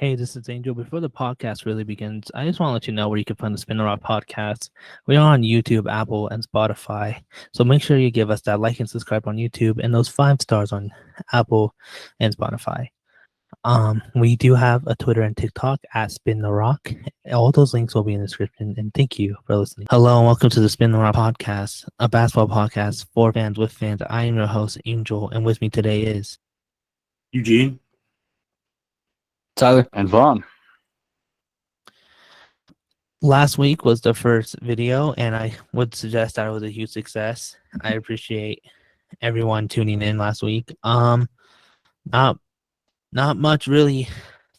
Hey, this is Angel. Before the podcast really begins, I just want to let you know where you can find the Spin Rock podcast. We are on YouTube, Apple, and Spotify. So make sure you give us that like and subscribe on YouTube and those 5 stars on Apple and Spotify. We do have a Twitter and TikTok at Spin the Rock. All those links will be in the description. And thank you for listening. Hello and welcome to the Spin the Rock podcast, a basketball podcast for fans with fans. I am your host, Angel, and with me today is Eugene, Tyler, and Vaughn. Last week was the first video, and I would suggest that it was a huge success. I appreciate everyone tuning in last week. Not much really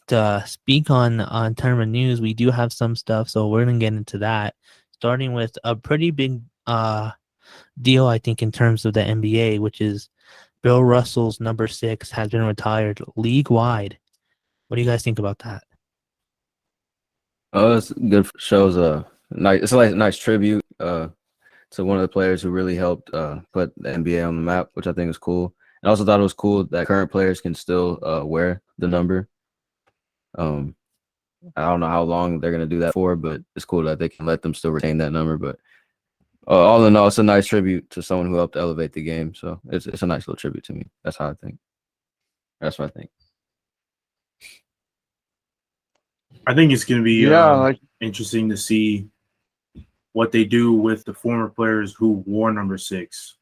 to speak on term of news. We do have some stuff, so we're gonna get into that. Starting with a pretty big deal, I think, in terms of the NBA, which is Bill Russell's number 6 has been retired league wide. What do you guys think about that? oh, it's good. Shows nice. It's like a nice tribute to one of the players who really helped put the NBA on the map, which I think is cool. And I also thought it was cool that current players can still wear the number. I don't know how long they're gonna do that for, but it's cool that they can let them still retain that number. But all in all, it's a nice tribute to someone who helped elevate the game. So it's a nice little tribute to me. That's how I think. That's what I think. I think it's going to be interesting to see what they do with the former players who wore number 6.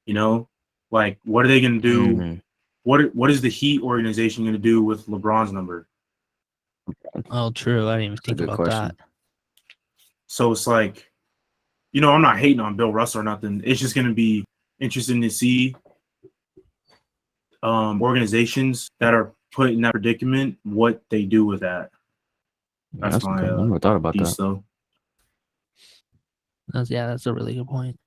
You know, like what are they going to do? Mm-hmm. What is the Heat organization going to do with LeBron's number? Oh, true. I didn't even think about that. So it's like, I'm not hating on Bill Russell or nothing. It's just going to be interesting to see organizations that are put in that predicament, what they do with that. That's my I never thought about piece, that. though. That's a really good point.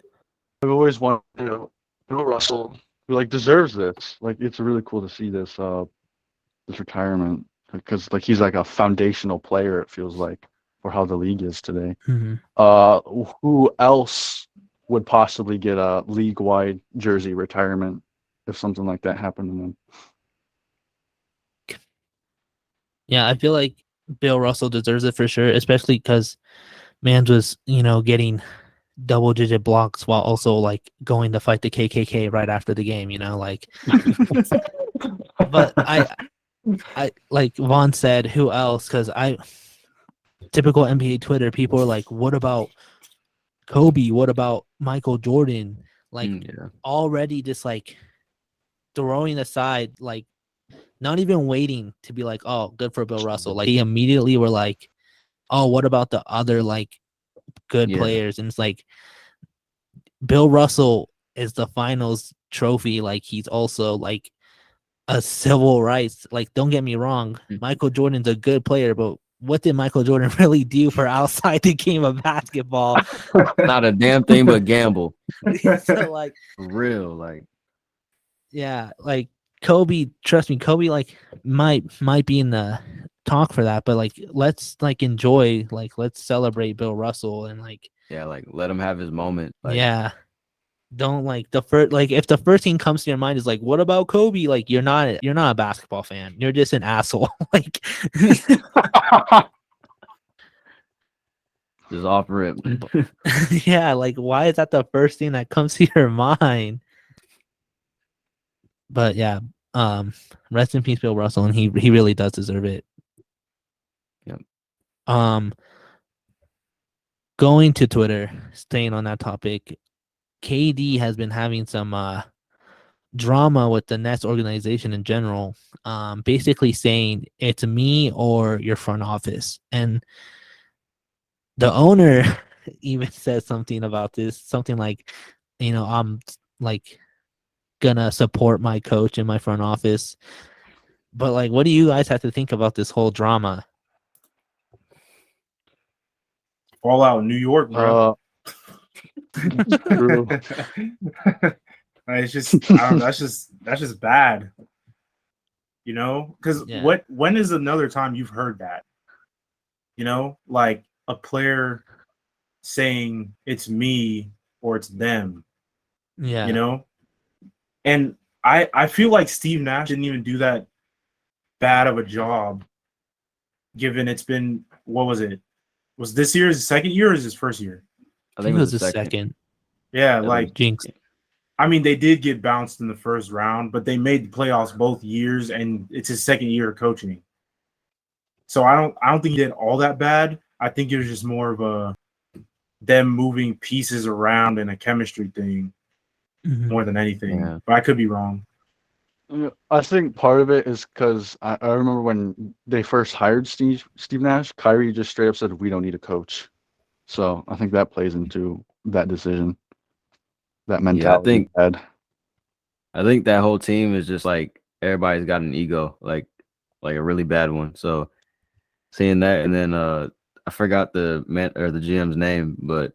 I've always wanted, Bill Russell, who deserves this. It's really cool to see this retirement because he's like a foundational player. It feels like for how the league is today. Mm-hmm. Who else would possibly get a league-wide jersey retirement if something like that happened to them? Yeah, I feel like Bill Russell deserves it for sure, especially because Mans was, getting double-digit blocks while also going to fight the KKK right after the game. But I like Vaughn said, who else? Because typical NBA Twitter, people are like, "What about Kobe? What about Michael Jordan?" Already just throwing aside not even waiting to be like, oh, good for Bill Russell. They immediately were like, oh, what about the other good players? And it's Bill Russell is the finals trophy. He's also a civil rights. Don't get me wrong, Michael Jordan's a good player, but what did Michael Jordan really do for outside the game of basketball? Not a damn thing but gamble. So, for real, yeah, Kobe, trust me, Kobe might be in the talk for that, but let's enjoy, let's celebrate Bill Russell and let him have his moment. Don't the first if the first thing comes to your mind is what about Kobe? You're not a basketball fan. You're just an asshole. Just offer it. Yeah, why is that the first thing that comes to your mind? But yeah, rest in peace, Bill Russell, and he really does deserve it. Yep. Going to Twitter, staying on that topic, KD has been having some drama with the Nets organization in general. Basically saying it's me or your front office, and the owner even said something about this, something I'm gonna support my coach in my front office. But what do you guys have to think about this whole drama? Fallout in New York, bro. True. It's just I don't know, that's just bad. Because when is another time you've heard that? A player saying it's me or it's them. Yeah. And I feel like Steve Nash didn't even do that bad of a job given it's been what was it? Was this year his second year or is his first year? I think it was the second. Yeah, like jinx. I mean, they did get bounced in the first round, but they made the playoffs both years, and it's his second year of coaching. So I don't think he did all that bad. I think it was just more of a them moving pieces around and a chemistry thing more than anything. Yeah. But I could be wrong. I think part of it is because I remember when they first hired Steve Nash, Kyrie just straight up said, "We don't need a coach." So I think that plays into that decision, that mentality. I think that whole team is just like everybody's got an ego, like a really bad one. So seeing that, and then I forgot the man or the GM's name, but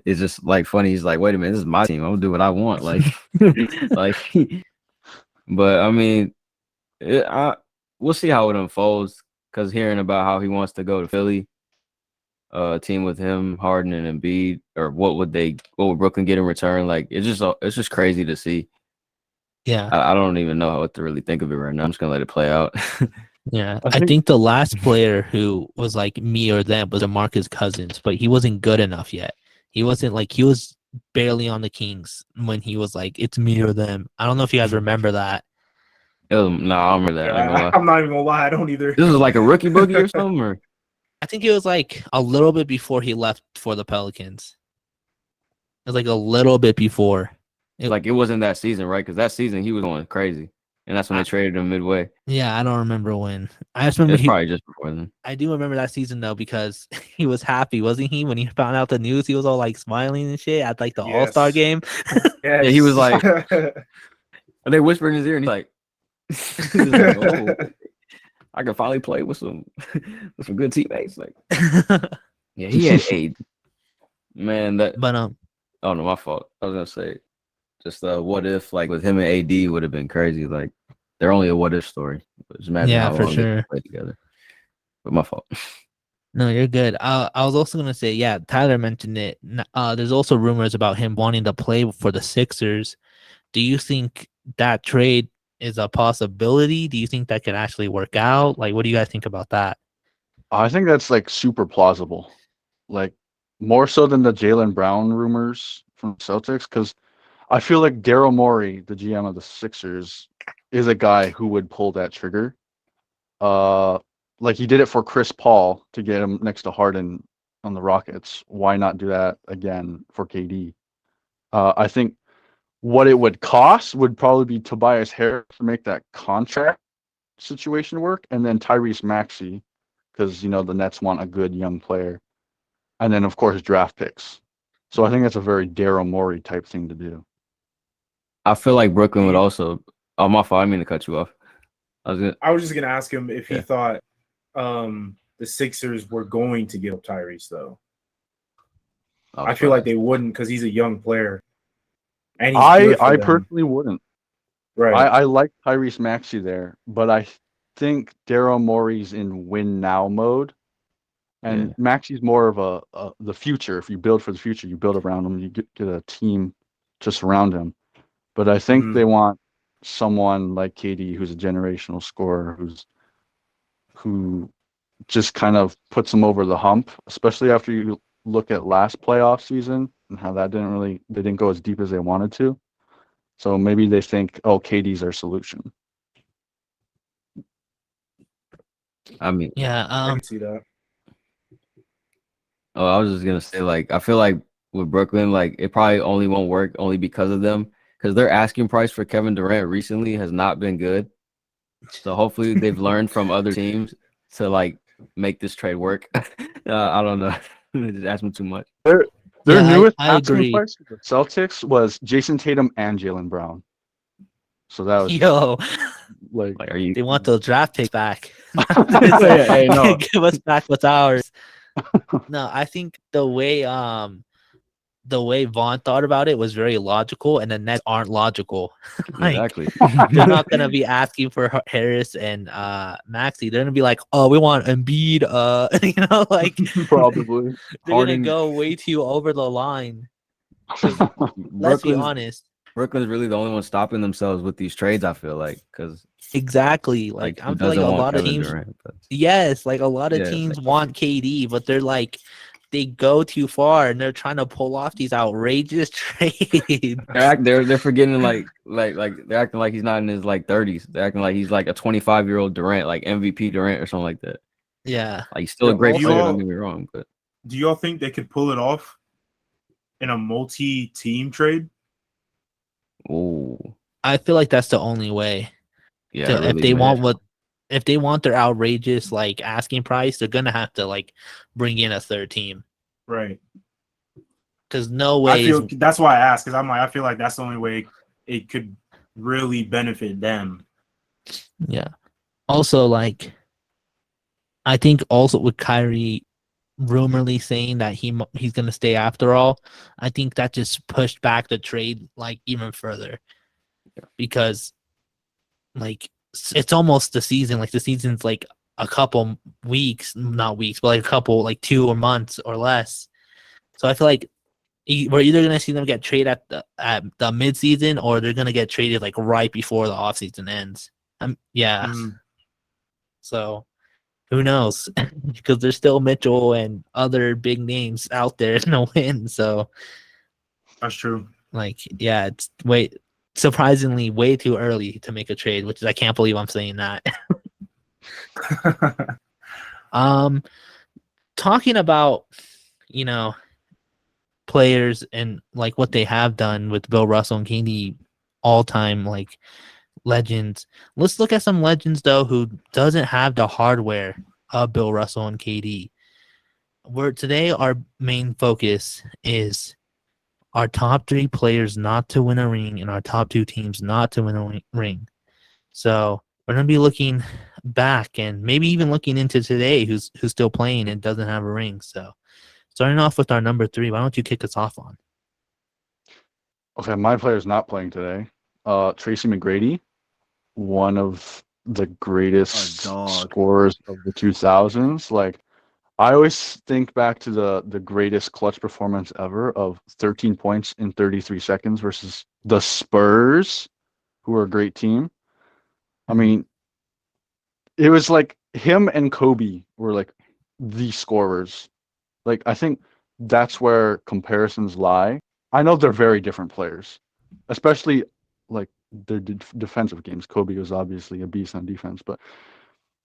it's just like funny. He's like, "Wait a minute, this is my team. I'm gonna do what I want." Like, like. But I mean, we'll see how it unfolds. Because hearing about how he wants to go to Philly, a team with him, Harden and Embiid, or what would Brooklyn get in return? Like it's just crazy to see. Yeah, I don't even know what to really think of it right now. I'm just gonna let it play out. yeah. I think the last player who was like me or them was DeMarcus Cousins, but he wasn't good enough yet. He wasn't like he was barely on the Kings when he was like, it's me or them. I don't know if you guys remember that. No, I remember that. I'm not even gonna lie, I don't either. This was like a rookie boogie or something, or I think it was like a little bit before he left for the Pelicans. It was like a little bit before. It wasn't that season, right? Because that season he was going crazy, and that's when they traded him midway. Yeah, I don't remember when. I just remember probably just before then. I do remember that season though because he was happy, wasn't he? When he found out the news, he was all like smiling and shit at like the All-Star game. Yeah, he was like, and they whispered in his ear, and he's like, "Oh, I can finally play with some good teammates." Like, yeah, he had a man that. But oh no, my fault. I was gonna say, just what if like with him and AD would have been crazy. Like they're only a what if story. But just imagine how long they play together. But my fault. No, you're good. I was also gonna say, yeah, Tyler mentioned it. There's also rumors about him wanting to play for the Sixers. Do you think that trade is a possibility? Do you think that could actually work out? Like, what do you guys think about that? I think that's like super plausible, like more so than the Jaylen Brown rumors from Celtics, because I feel like Daryl Morey, the GM of the Sixers, is a guy who would pull that trigger. Like he did it for Chris Paul to get him next to Harden on the Rockets. Why not do that again for KD? I think what it would cost would probably be Tobias Harris to make that contract situation work, and then Tyrese Maxey, because the Nets want a good young player, and then of course draft picks. So I think that's a very Daryl Morey type thing to do. I feel like Brooklyn would also. Oh, my fault. I didn't mean to cut you off. I was just gonna ask him if he thought the Sixers were going to give up Tyrese though. I feel like they wouldn't because he's a young player. And I personally wouldn't. Right. I like Tyrese Maxey there, but I think Daryl Morey's in win now mode, and Maxey's more of the future. If you build for the future, you build around him. You get a team to surround him. But I think they want someone like KD who's a generational scorer, who just kind of puts them over the hump, especially after you look at last playoff season and how they didn't go as deep as they wanted to. So maybe they think, oh, KD's our solution. I mean, yeah, I can see that. Oh, I was just gonna say, like, I feel like with Brooklyn, like, it probably only won't work only because of them, because their asking price for Kevin Durant recently has not been good. So hopefully they've learned from other teams to like make this trade work. I don't know. Just asking too much. Their newest asking price for the Celtics was Jason Tatum and Jaylen Brown. So that was like are you? They want the draft pick back. Hey, no. Give us back what's ours. No, I think the way Vaughn thought about it was very logical, and the Nets aren't logical. Exactly. They're not gonna be asking for Harris and Maxey. They're gonna be like, oh, we want Embiid. Like probably they're gonna go way too over the line. Let's be honest. Brooklyn's really the only one stopping themselves with these trades. I feel like because Exactly. Like, Like I who feel like doesn't a want lot of Kevin teams. Durant? But Yes, like a lot of yeah, teams want KD, but they're like they go too far and they're trying to pull off these outrageous trades. they're forgetting like they're acting like he's not in his like 30s. They're acting like he's like a 25-year-old Durant, like MVP Durant or something like that. Yeah. Like he's still a Yo, great do player. y'all- Don't get me wrong, but Do y'all think they could pull it off in a multi-team trade? oh I feel like that's the only way. yeah, it If really they may. want if they want their outrageous like asking price, they're gonna have to like bring in a third team. Right. Because no I way feel that's why I asked, because I feel like that's the only way it could really benefit them. yeah. Also, like I think also with Kyrie rumorly saying that he's gonna stay after all, I think that just pushed back the trade like even further because like it's almost the season. Like the season's like a couple weeks, not weeks, but like a couple like 2 or months or less. So I feel like we're either gonna see them get traded at the mid season or they're gonna get traded like right before the offseason ends. Yeah. Mm, So who knows? Because there's still Mitchell and other big names out there in the win. So that's true. like yeah, it's surprisingly way too early to make a trade, which is I can't believe I'm saying that. Talking about, you know, players and like what they have done with Bill Russell and KD all time like legends. Let's look at some legends though who doesn't have the hardware of Bill Russell and KD. Where today our main focus is our top 3 players not to win a ring and our top 2 teams not to win a ring. So we're gonna be looking back and maybe even looking into today who's still playing and doesn't have a ring. So starting off with our number 3, why don't you kick us off on? Okay, my player's not playing today. Tracy McGrady, one of the greatest A dog. scorers of the 2000s. Like, I always think back to the greatest clutch performance ever of 13 points in 33 seconds versus the Spurs, who were a great team. I Mhm. mean, it was like him and Kobe were like the scorers. Like, I think that's where comparisons lie. I know they're very different players, especially like their defensive games. Kobe was obviously a beast on defense, but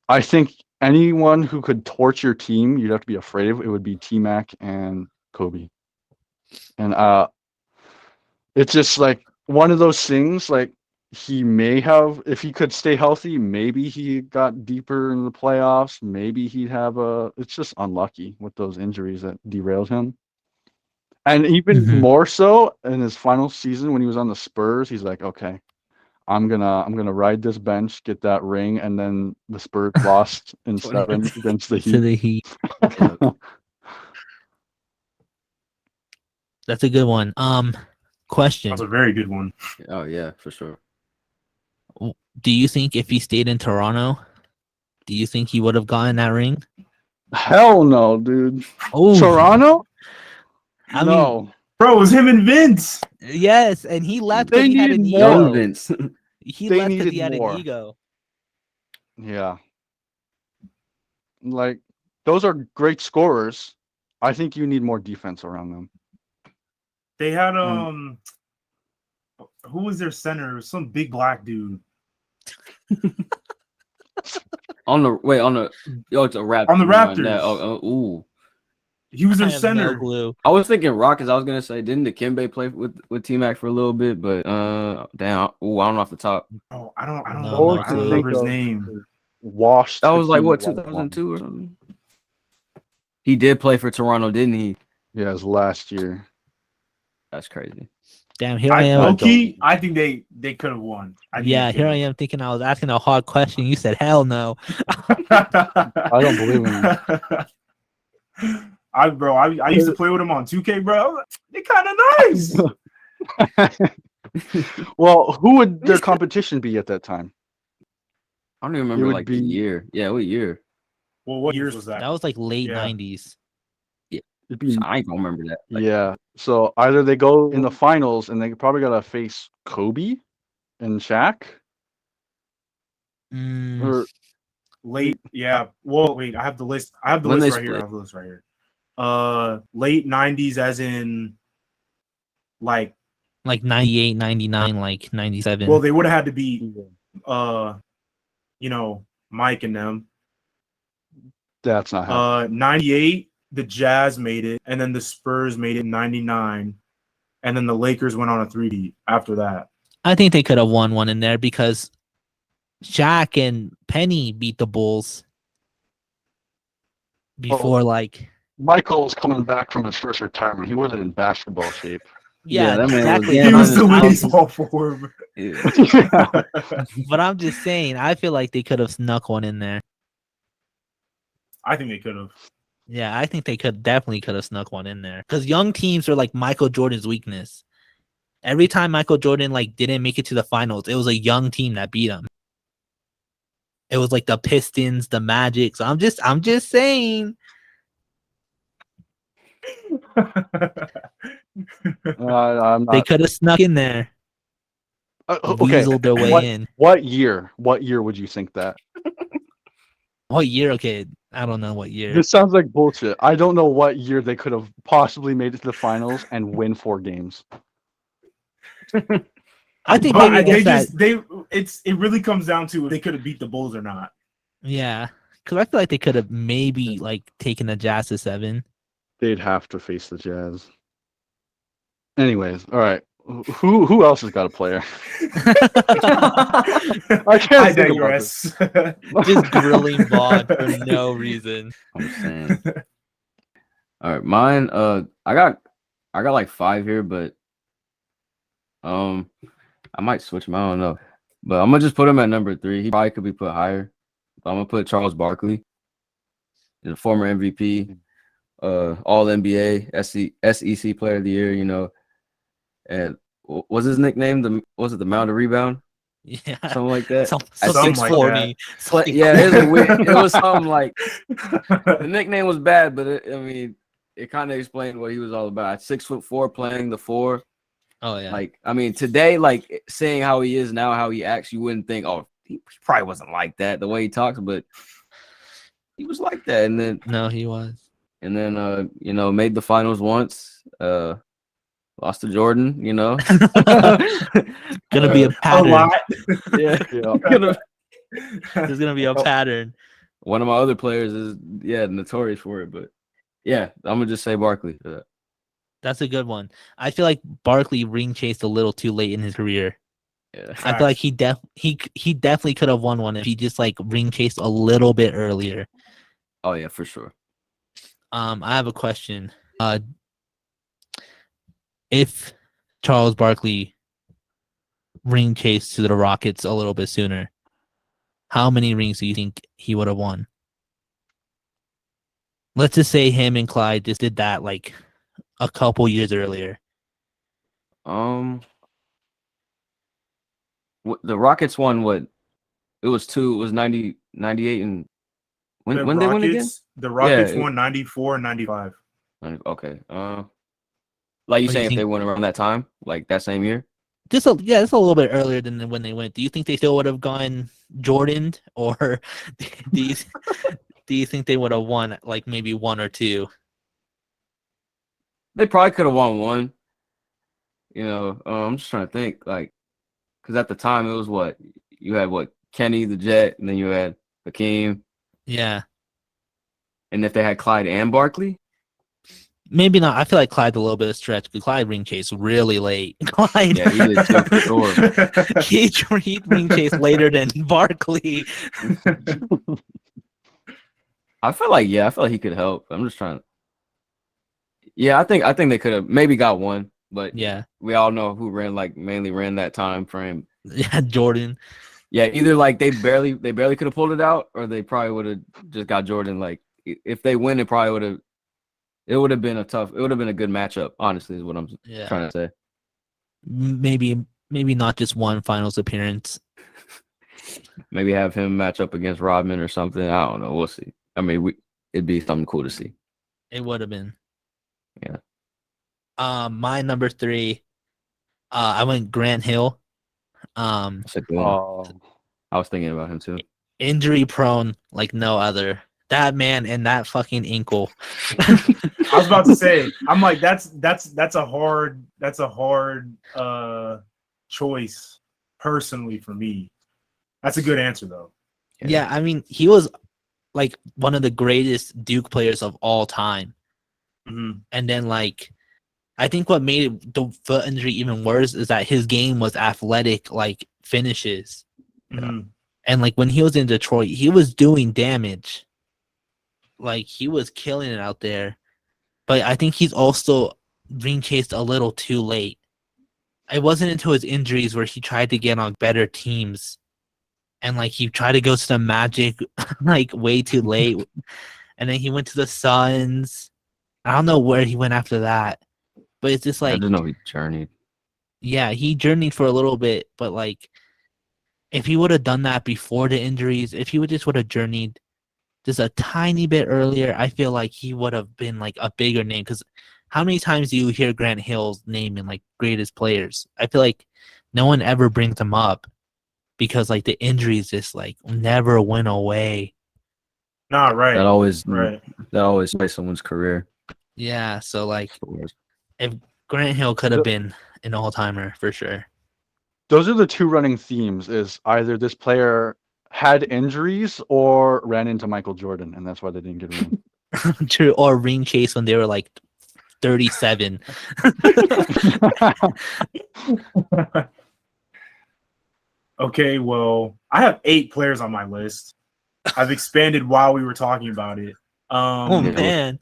I think anyone who could torch your team, you'd have to be afraid of. It would be T-Mac and Kobe. And it's just like one of those things. Like, he may have, if he could stay healthy, maybe he got deeper in the playoffs. Maybe he'd have a. It's just unlucky with those injuries that derailed him. And even Mhm. more so in his final season when he was on the Spurs, he's like, okay, I'm gonna ride this bench, get that ring, and then the Spurs lost in 7 against the To Heat. the Heat. Yeah. That's a good one. Question. That's a very good one. Oh yeah, for sure. Do you think if he stayed in Toronto, do you think he would have gotten that ring? Hell no, dude. Oh, Toronto? I mean, No. Bro, it was him and Vince. yes, and he left They because he had an needed ego. more. Young Vince. He They left because needed he had an more. ego. Yeah. Like, those are great scorers. I think you need more defense around them. They had And who was their center? It was some big black dude. on the it's a Raptors. On the Never mind Raptors. that. Ooh. He was I their have no center. clue. I was thinking Rockets. I was gonna say, didn't Dikembe play with T Mac for a little bit? But damn, ooh, I don't know off the top. Oh, I don't No, know. no I don't clue. remember his name. washed That was like Hakeem what Olajuwon. 2002 or something. He did play for Toronto, didn't he? Yeah, his last year. That's crazy. Damn, here I am. Low key, I think they could have won. Yeah, here I am thinking I was asking a hard question. You said hell no. I don't believe in him. I used to play with him on 2K, bro. They kind of nice. Well, who would their competition be at that time? I don't even remember would like be- the year. Yeah, what year? Well, what years was that? That was like late Yeah. 90s. It'd be I ain't gonna remember that. Like, yeah. So either they go in the finals and they probably gotta face Kobe and Shaq, Or Late, yeah. Well, wait, I have the list. I have the When list they right here. I split. have the list right here. Late 90s, as in like, like 98, 99, like 97. well, they would have had to be you know, Mike and them. that's not happening. 98, the Jazz made it, and then the Spurs made it in 99, and then the Lakers went on a 3D after that. I think they could have won one in there because Shaq and Penny beat the Bulls before, like, Michael's coming back from his first retirement. He wasn't in basketball shape. yeah, that man was exactly. He gambling was the his least houses. ball form. Yeah. But I'm just saying, I feel like they could have snuck one in there. I think they could have. Yeah, I think they definitely could have snuck one in there because young teams are like Michael Jordan's weakness. Every time Michael Jordan like didn't make it to the finals, it was a young team that beat him. It was like the Pistons, the Magic. So I'm just saying. I'm They not. could have snuck in there, Okay. weaseled their way in. What year? What year would you think that? What year? Okay, I don't know what year. This sounds like bullshit. I don't know what year they could have possibly made it to the finals and win 4 games. I think But maybe against it really comes down to if they could have beat the Bulls or not. yeah, because I feel like they could have maybe like taken the Jazz to 7. They'd have to face the Jazz. Anyways, all right. Who else has got a player? I can't I think about this. digress. Just grilling Vaughn for no reason. I'm saying. All right, mine. I got like 5 here, but I might switch them. I don't know, but I'm gonna just put him at number 3. He probably could be put higher. But I'm gonna put Charles Barkley. He's a former MVP, All NBA, SEC Player of the Year. You know, and was his nickname was it the Mound of Rebound? Yeah, Something like that. At Something like 640. But yeah, it was a weird. It was something like the nickname was bad, but it kind of explained what he was all about. At 6'4", playing the 4. Oh yeah. Like, I mean, today, like seeing how he is now, how he acts, you wouldn't think, oh, he probably wasn't like that the way he talks, but he was like that. And then he was. you know, made the finals once. Lost to Jordan, you know. Gonna be a A pattern. lot. Yeah. There's gonna be a pattern. One of my other players is notorious for it, but yeah, I'm gonna just say Barkley for that. That's a good one. I feel like Barkley ring chased a little too late in his career. Yeah. I feel like he definitely could have won one if he just like ring chased a little bit earlier. Oh yeah, for sure. I have a question. If Charles Barkley ring chased to the Rockets a little bit sooner, how many rings do you think he would have won? Let's just say him and Clyde just did that like a couple years earlier. The Rockets won what? It was 2. It was 90, 98, and when they win again? The Rockets Yeah, won 94 and 95. Okay. Like you What do you saying, if they think? went around that time, like that same year? It's a little bit earlier than when they went. Do you think they still would have gone Jordan, or do you think they would have won like maybe 1 or 2? They probably could have won 1. You know, I'm just trying to think, like, because at the time it was what you had, Kenny the Jet, and then you had Hakeem, Yeah, and if they had Clyde and Barkley, maybe not. I feel like Clyde's a little bit of stretch because Clyde ring chased really late. Clyde, yeah, he did too for sure. he ring chased later than Barkley. I feel like he could help. I'm just trying to. Yeah, I think they could have maybe got 1, but Yeah, we all know who mainly ran that time frame. yeah, Jordan. Yeah, either like they barely could have pulled it out, or they probably would have just got Jordan. Like if they win, it would have been a good matchup. Honestly, is what I'm trying to say. Maybe not just one finals appearance. Maybe have him match up against Rodman or something. I don't know. We'll see. I mean, it'd be something cool to see. It would have been. Yeah. My number 3. I went Grant Hill. That's a good one. Oh, I was thinking about him too. Injury prone like no other. That man and that fucking ankle. I was about to say, I'm like, that's a hard choice personally for me. That's a good answer though. Yeah, I mean, he was like one of the greatest Duke players of all time. Mm-hmm. And then like I think what made the foot injury even worse is that his game was athletic, like finishes. Mm-hmm. And like when he was in Detroit, he was doing damage. Like he was killing it out there. But I think he's also ring chased a little too late. It wasn't until his injuries where he tried to get on better teams. And like he tried to go to the Magic like way too late. And then he went to the Suns. I don't know where he went after that. But it's just I like just know he journeyed. yeah, he journeyed for a little bit, but like if he would have done that before the injuries, if he would have journeyed just a tiny bit earlier, I feel like he would have been like a bigger name. Because how many times do you hear Grant Hill's name in like greatest players? I feel like no one ever brings him up because like the injuries just like never went away. Nah, right. That always makes someone's career. Yeah, so like if Grant Hill could have been an all-timer for sure. Those are the two running themes: is either this player had injuries or ran into Michael Jordan, and that's why they didn't get a ring. True, or ring chase when they were like 37. Okay, well, I have 8 players on my list. I've expanded while we were talking about it. Oh man.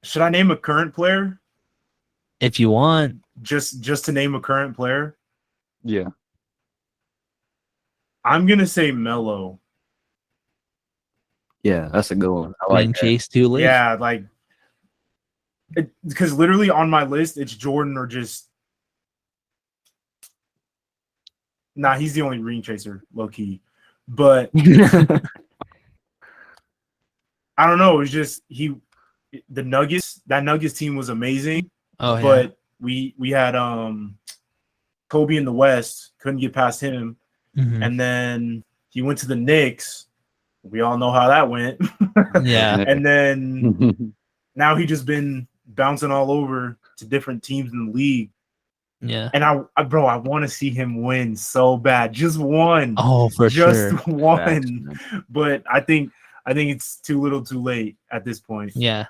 Should I name a current player? If you want. Just to name a current player? Yeah. I'm gonna say Melo. Yeah, that's a good one. I Ring like that. chase too late. Yeah, like because literally on my list it's Jordan or just nah, he's the only ring chaser, low key. But I don't know, it was just the Nuggets, that Nuggets team was amazing. Oh yeah. But we had Kobe in the West, couldn't get past him. Mhm. And then he went to the Knicks. We all know how that went. Yeah. And then now he just been bouncing all over to different teams in the league. Yeah. And I want to see him win so bad. Just one. Oh, for just sure. one. Facts, man. But I think it's too little too late at this point. Yeah.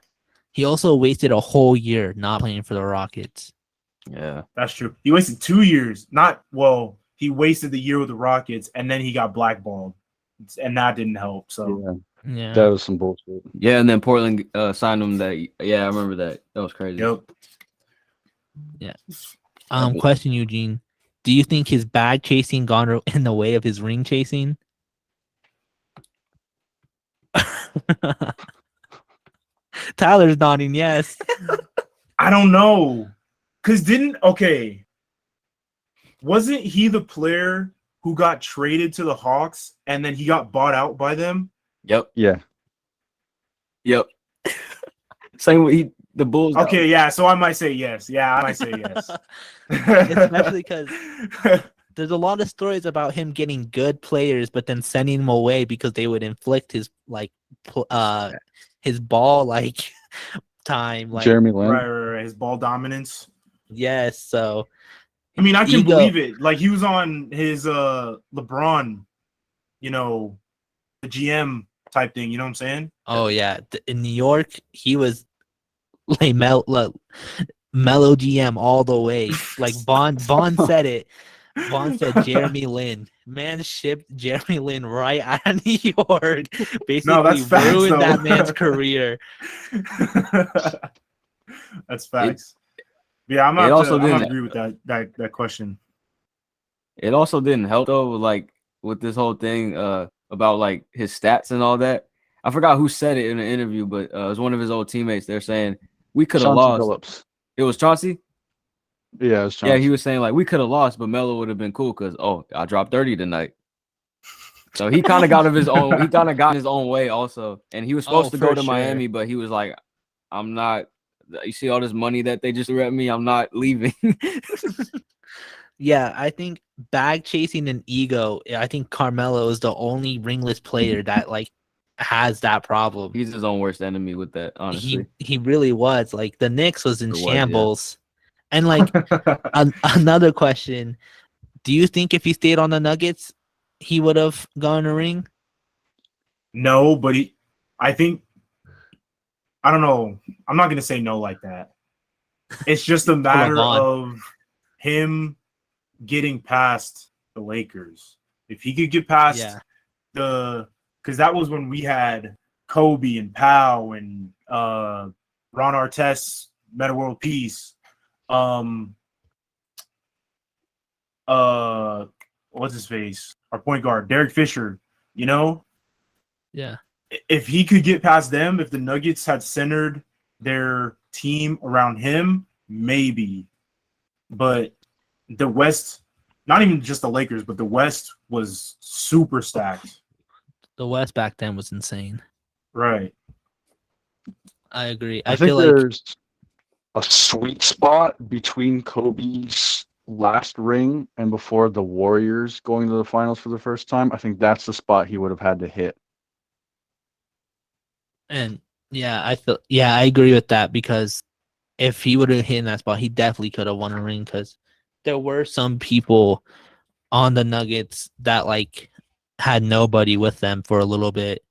He also wasted a whole year not playing for the Rockets. Yeah. That's true. He wasted 2 years. He wasted the year with the Rockets, and then he got blackballed. And that didn't help. So Yeah. That was some bullshit. Yeah, and then Portland signed him that. Yeah, I remember that. That was crazy. yep. Question, Eugene. Do you think his bag chasing gone in the way of his ring chasing? Tyler's nodding yes. I don't know. Wasn't he the player who got traded to the Hawks and then he got bought out by them? Yep. Yeah. Yep. Same way the Bulls. Okay, yeah. So I might say yes. Yeah, I might say yes. Especially because there's a lot of stories about him getting good players, but then sending them away because they would inflict his his ball like time. Like Jeremy Lin. right. His ball dominance. yes, so I mean, I can Ego. believe it. Like he was on his LeBron, the GM type thing. You know what I'm saying? oh yeah, in New York he was like mellow GM all the way. Like Vaughn said it. Vaughn said Jeremy Lin. Man shipped Jeremy Lin right out of New York. Basically that's facts, ruined though. that man's career. That's facts. Yeah, I'm gonna agree with that question. It also didn't help though, with this whole thing about like his stats and all that. I forgot who said it in an interview, but it was one of his old teammates. They're saying we could have Chauncey lost. Billups. It was Chauncey. Yeah, it was Chauncey. Yeah, he was saying like we could have lost, but Melo would have been cool because I dropped 30 tonight. So he kind of got his own. He kind of got his own way also, and he was supposed to go for to sure. Miami, but he was like, "I'm not. You see all this money that they just threw at me. I'm not leaving." Yeah, I think bag chasing and ego. I think Carmelo is the only ringless player that like has that problem. He's his own worst enemy with that, honestly. He really was. Like the Knicks was in Or was, yeah. shambles. And like another question, do you think if he stayed on the Nuggets, he would have gone a ring? No, but I think, I don't know. I'm not going to say no like that. It's just a matter of him getting past the Lakers. If he could get past because that was when we had Kobe and Powell and Ron Artest, Meta World Peace. What's his face? Our point guard, Derek Fisher, you know? Yeah. If he could get past them, if the Nuggets had centered their team around him, maybe. But the West, not even just the Lakers, but the West was super stacked. The West back then was insane. Right. I agree. I feel think like there's a sweet spot between Kobe's last ring and before the Warriors going to the finals for the first time. I think that's the spot he would have had to hit. and I agree with that because if he would have hit in that spot, he definitely could have won a ring because there were some people on the Nuggets that like had nobody with them for a little bit.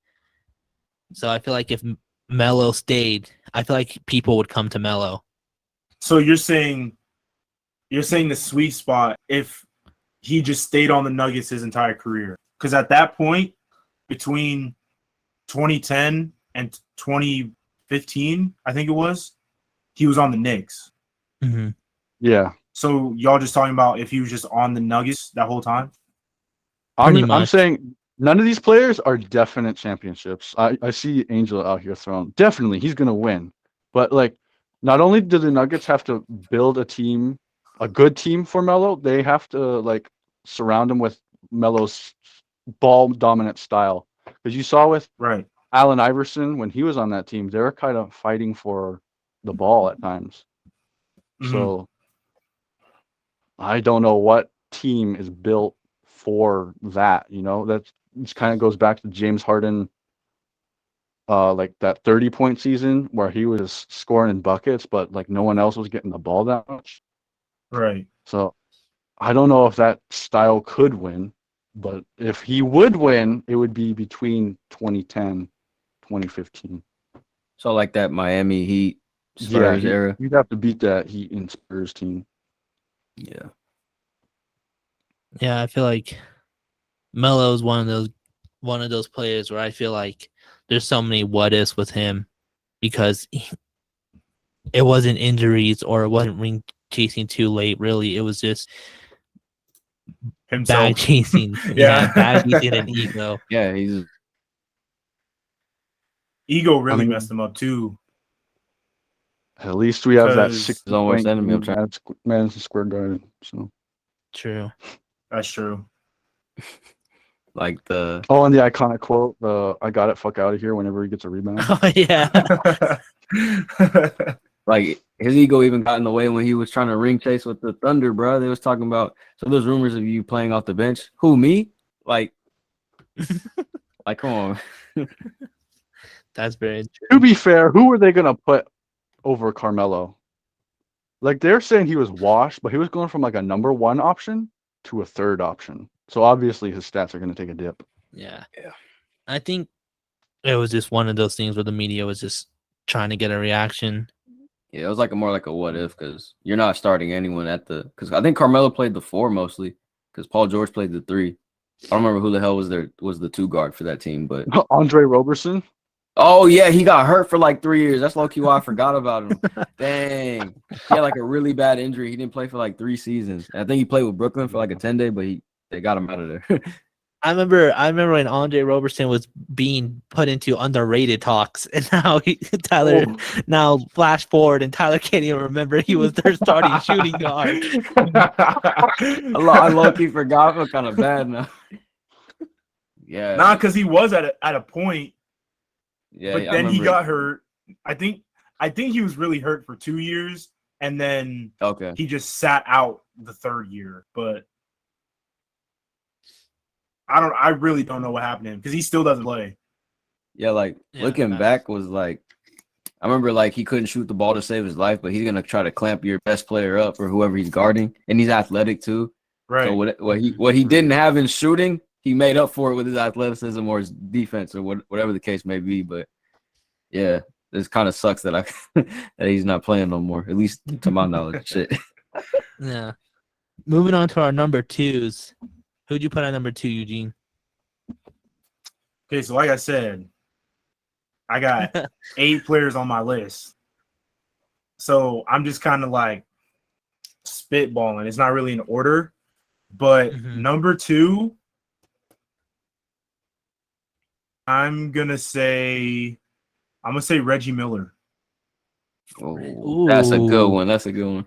So I feel like if Melo stayed, I feel like people would come to Melo. So you're saying the sweet spot if he just stayed on the Nuggets his entire career. Because at that point, between 2010 and 2015, I think it was, he was on the Knicks. Mm-hmm. Yeah. So y'all just talking about if he was just on the Nuggets that whole time? I'm saying none of these players are definite championships. I see Angel out here throwing. Definitely, he's going to win. But, like, not only do the Nuggets have to build a team, a good team for Melo, they have to, like, surround him with Melo's ball-dominant style. Because you saw with Right. Allen Iverson, when he was on that team, they were kind of fighting for the ball at times. Mhm. So I don't know what team is built for that, that just kind of goes back to James Harden, like that 30-point season where he was scoring in buckets, but like no one else was getting the ball that much. Right. So I don't know if that style could win, but if he would win, it would be between 2010, 2015. So like that Miami Heat Spurs era. You'd have to beat that Heat and Spurs team. Yeah. Yeah, I feel like Melo is one of those players where I feel like there's so many what ifs with him because it wasn't injuries or it wasn't ring chasing too late. Really, it was just Himself. bag chasing. Yeah. Bag chasing and ego. Yeah, he's Ego really messed him up too. At least we have that 'Cause- 60-point enemy. I'm game, Madison Square Garden. So True. That's true. like the and the iconic quote, "I got it, fuck out of here," whenever he gets a rebound. Oh yeah. like his ego even got in the way when he was trying to ring chase with the Thunder, bro. They was talking about there's rumors of you playing off the bench. Who, me? Like come on. That's very true. To be fair, who were they gonna put over Carmelo? Like they're saying he was washed, but he was going from like a number one option to a third option. So obviously his stats are gonna take a dip. Yeah. I think it was just one of those things where the media was just trying to get a reaction. Yeah, it was more like a what if because you're not starting anyone because I think Carmelo played the 4 mostly because Paul George played the 3. I don't remember who the hell was the 2 guard for that team, but Andre Roberson. Oh yeah, he got hurt for 3 years. That's low-key why I forgot about him. Dang, he had a really bad injury. He didn't play for 3 seasons. And I think he played with Brooklyn for a 10-day, but they got him out of there. I remember when Andre Roberson was being put into underrated talks, and now now flash forward, and Tyler can't even remember he was their starting shooting guard. I low-key forgot. I feel kind of bad now. Yeah, nah, because he was at a point. Yeah, but then he got hurt. I think he was really hurt for 2 years, and then he just sat out the third year, but I really don't know what happened to him because he still doesn't play. Yeah, like Yeah, looking facts. back was like I remember like he couldn't shoot the ball to save his life, but he's gonna try to clamp your best player up or whoever he's guarding, and he's athletic too. Right. So what he didn't have in shooting, he made up for it with his athleticism or his defense or whatever the case may be. But yeah, this kind of sucks that that he's not playing no more, at least to my knowledge. Shit. Yeah. Moving on to our number twos. Who'd you put at number 2, Eugene? Okay, so like I said, I got 8 players on my list. So I'm just kind of like spitballing. It's not really in order. But number 2, I'm gonna say Reggie Miller. Oh, that's a good one. That's a good one.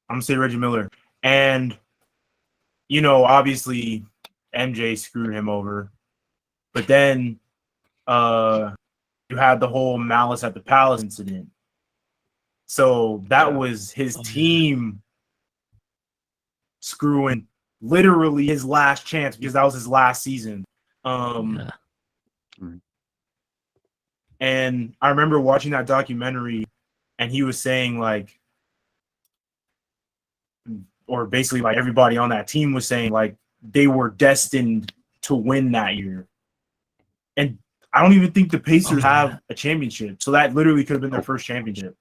I'm gonna say Reggie Miller. And obviously MJ screwed him over. But then you had the whole Malice at the Palace incident. So that was his team screwing literally his last chance because that was his last season. And I remember watching that documentary and he was saying like, or basically like everybody on that team was saying like they were destined to win that year. And I don't even think the Pacers have a championship. So that literally could have been their first championship.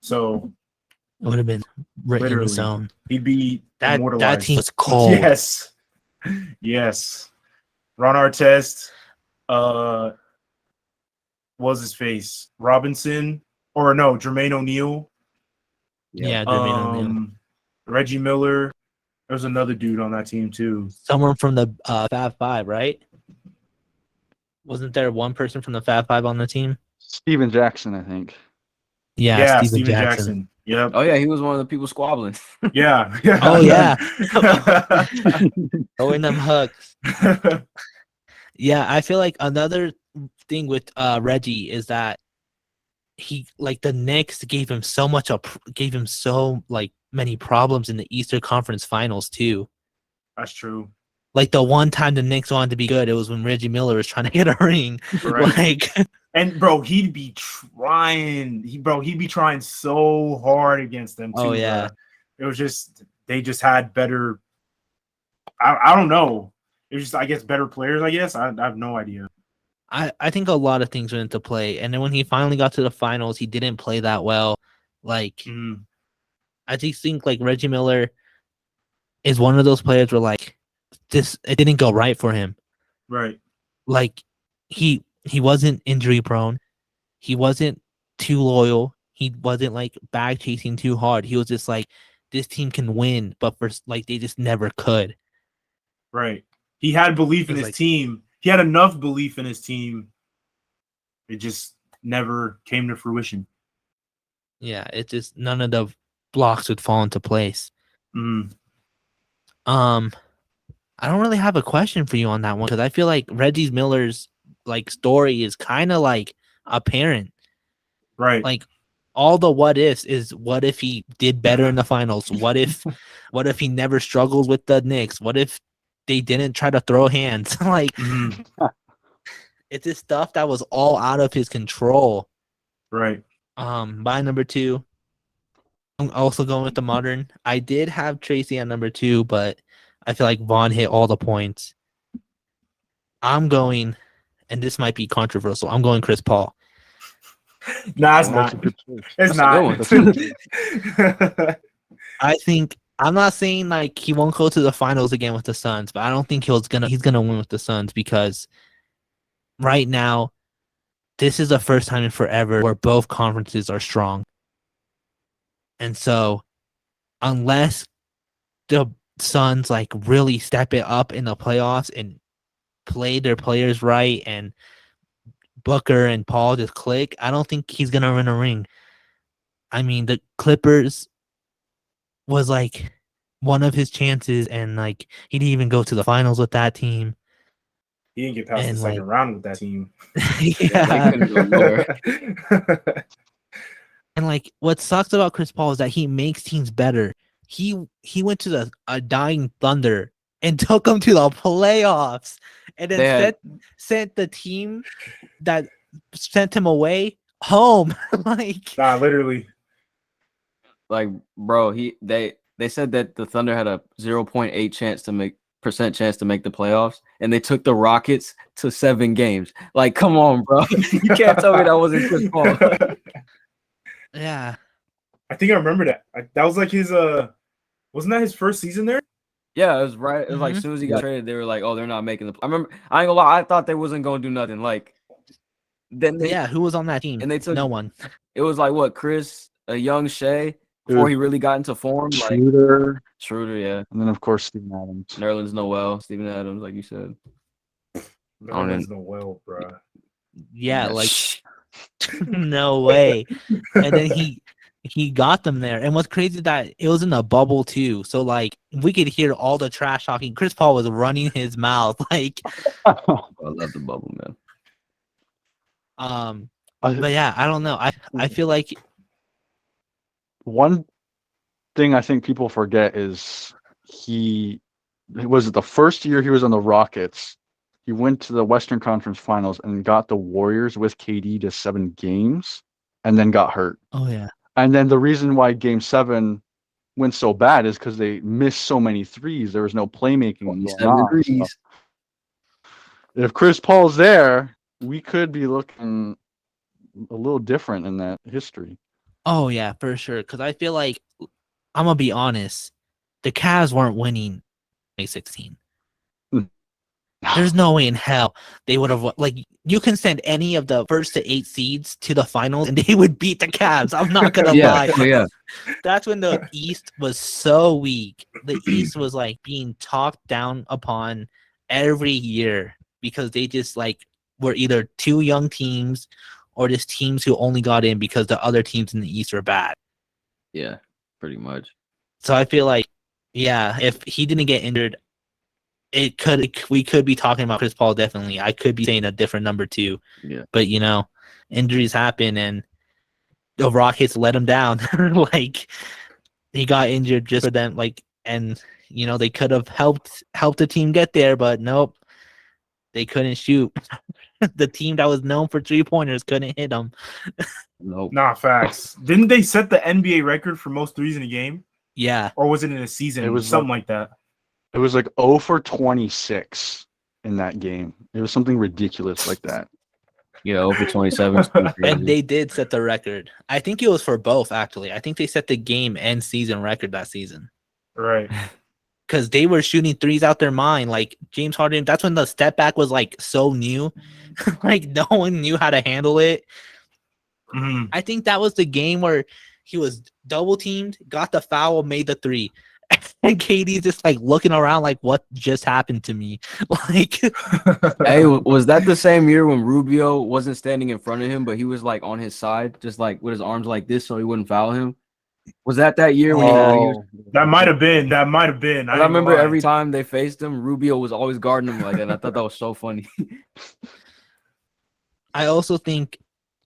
So it would have been written in stone. He'd be that immortalized. That team was cold. Yes. Ron Artest, what was his face? Robinson, or no, Jermaine O'Neal. Yeah, Jermaine O'Neal. Reggie Miller. There was another dude on that team too. Someone from the Fab Five, right? Wasn't there one person from the Fab Five on the team? Steven Jackson, I think. Yeah, Steven Jackson. Yep. Oh yeah, he was one of the people squabbling. Yeah. Oh yeah. Throwing them hooks. Yeah, I feel like another thing with Reggie is that he like the Knicks gave him so like many problems in the Eastern Conference Finals too. That's true. Like the one time the Knicks wanted to be good, it was when Reggie Miller was trying to get a ring. Right. Like, and bro, he'd be trying. He'd be trying so hard against them too. Oh yeah. Bro. It was just they just had better. I don't know. It was just I guess better players. I guess I have no idea. I think a lot of things went into play, and then when he finally got to the finals, he didn't play that well. Like, I just think like Reggie Miller is one of those players where like it didn't go right for him. Right. Like he wasn't injury prone. He wasn't too loyal. He wasn't like bag chasing too hard. He was just like, this team can win, but for like they just never could. Right. He had belief in his team. He had enough belief in his team. It just never came to fruition. Yeah, it just none of the blocks would fall into place. I don't really have a question for you on that one because I feel like Reggie Miller's like story is kind of like apparent. Right. Like all the what ifs is what if he did better in the finals? What if he never struggles with the Knicks? What if they didn't try to throw hands? Like it's this stuff that was all out of his control. Right. By number 2, I'm also going with the modern. I did have Tracy at number 2, but I feel like Vaughn hit all the points. I'm going, and this might be controversial, I'm going Chris Paul. Nah, it's not. It's not. I think I'm not saying like he won't go to the finals again with the Suns, but I don't think he's gonna win with the Suns because right now, this is the first time in forever where both conferences are strong. And so, unless the Suns like really step it up in the playoffs and play their players right and Booker and Paul just click, I don't think he's gonna win a ring. I mean, the Clippers was like one of his chances, and like he didn't even go to the finals with that team. He didn't get past the second round with that team. Yeah. And like what sucks about Chris Paul is that he makes teams better. He went to a dying Thunder and took them to the playoffs, and then They had sent the team that sent him away home. Like Nah, literally. like, bro, they said that the Thunder had a 0.8 chance to make the playoffs, and they took the Rockets to 7 games. Like, come on, bro. You can't tell me that wasn't Chris Paul. yeah. I think I remember that. That was like his wasn't that his first season there? Yeah, it was right. It was like as soon as he got traded, they were like, "Oh, they're not making the." I remember. I ain't gonna lie. I thought they wasn't gonna do nothing. Like, then they Who was on that team? and they took no one. It was like what Chris, a young Shea before he really got into form. Like Schroeder, yeah, and then of course Steven Adams. Nerlens Noel, Steven Adams, like you said. Nerlens Noel, bro. Yeah, like no way. And then he got them there. And what's crazy is that it was in a bubble too. So like we could hear all the trash talking. Chris Paul was running his mouth. Like I love the bubble, man. but yeah, I don't know. I feel like one thing I think people forget is was it the first year he was on the Rockets. He went to the Western Conference Finals and got the Warriors with KD to 7 games and then got hurt. oh yeah. And then the reason why Game 7 went so bad is because they missed so many threes. There was no playmaking going on. So if Chris Paul's there, we could be looking a little different in that history. Oh yeah, for sure. Because I feel like I'm gonna be honest, the Cavs weren't winning 2016. There's no way in hell they would have like you can send any of the first to 8 seeds to the finals and they would beat the Cavs. I'm not gonna lie. Yeah. That's when the East was so weak. The East was like being talked down upon every year because they just like were either 2 young teams or just teams who only got in because the other teams in the East were bad. Yeah, pretty much. So I feel like, yeah, if he didn't get injured, we could be talking about Chris Paul definitely. I could be saying a different number too. Yeah. But injuries happen and the Rockets let him down. Like he got injured just for them, like, and they could have helped the team get there, but nope. They couldn't shoot. The team that was known for 3-pointers couldn't hit them. Nope. Nah, facts. Didn't they set the NBA record for most threes in a game? Yeah. Or was it in a season? It was something like that. It was like 0 for 26 in that game. It was something ridiculous like that. Yeah, over 27. And they did set the record. I think it was for both, actually. I think they set the game and season record that season. Right. Because they were shooting threes out their mind. Like James Harden, that's when the step back was like so new. Like no one knew how to handle it. Mm-hmm. I think that was the game where he was double teamed, got the foul, made the 3. And KD's just like looking around like, what just happened to me? Like, hey, was that the same year when Rubio wasn't standing in front of him, but he was like on his side, just like with his arms like this so he wouldn't foul him? Was that year when he was? That might have been. I remember every time they faced him, Rubio was always guarding him like that. And I thought that was so funny. I also think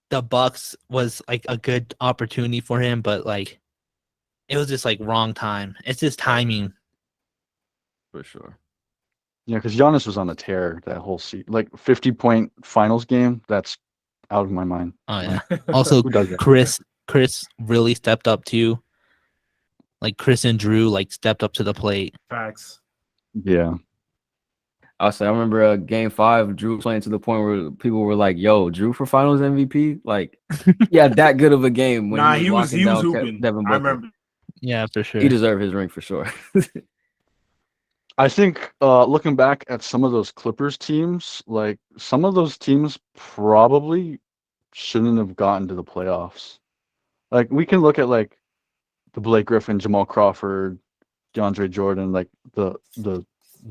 the Bucks was like a good opportunity for him, but like it was just like wrong time. It's just timing. For sure. Yeah, because Giannis was on a tear that whole season. Like 50-point finals game, that's out of my mind. Oh yeah. Also, Chris really stepped up too. Like Chris and Drew like stepped up to the plate. Facts. Yeah. I remember Game 5, Drew playing to the point where people were like, "Yo, Drew for Finals MVP." Like, yeah, that good of a game. When he was hooping. Devin Booker. I remember. Yeah, for sure. He deserved his ring for sure. I think looking back at some of those Clippers teams, like some of those teams probably shouldn't have gotten to the playoffs. Like we can look at like the Blake Griffin, Jamal Crawford, DeAndre Jordan, like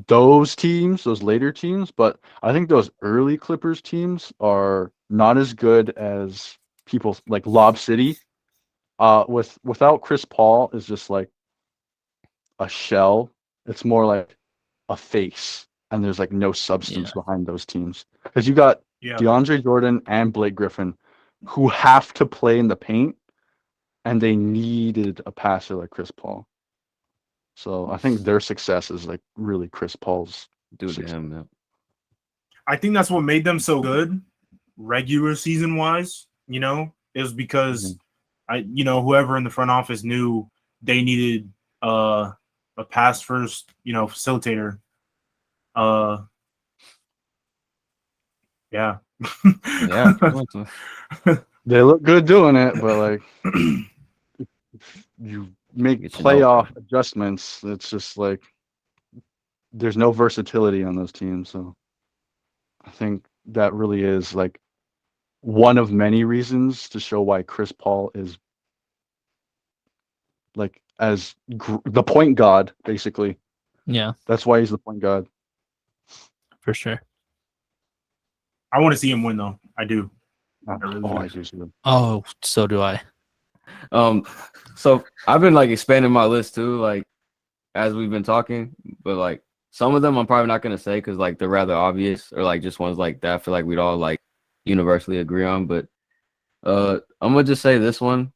those teams, those later teams, but I think those early Clippers teams are not as good as people like Lob City. Without Chris Paul is just like a shell. It's more like a face, and there's like no substance behind those teams because you got DeAndre Jordan and Blake Griffin who have to play in the paint, and they needed a passer like Chris Paul. So I think their success is like really Chris Paul's Due to success. him, man. I think that's what made them so good, regular season wise. It was because whoever in the front office knew they needed a pass first, facilitator. Yeah. Yeah. They look good doing it, but like you make Get you no playoff adjustments, it's just like there's no versatility on those teams. So I think that really is like one of many reasons to show why Chris Paul is like as the point guard, basically. Yeah, That's why he's the point guard. for sure. I want to see him win, though. I do. Oh, I do see them. Oh, so do I. So I've been like expanding my list too, like as we've been talking, but like some of them I'm probably not gonna say because like they're rather obvious or like just ones like that I feel like we'd all like universally agree on. But I'm gonna just say this one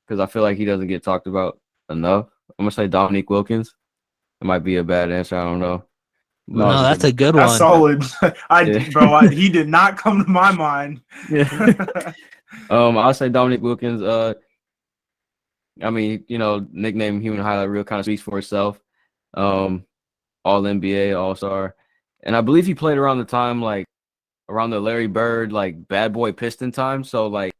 because I feel like he doesn't get talked about enough. I'm gonna say Dominique Wilkins. It might be a bad answer, I don't know. No, No, that's a good That's one. solid. He did not come to my mind. Yeah. I'll say Dominique Wilkins. I mean, nickname Human Highlight Reel kind of speaks for itself. All NBA, All Star, and I believe he played around the time like around the Larry Bird like bad boy Piston time. So like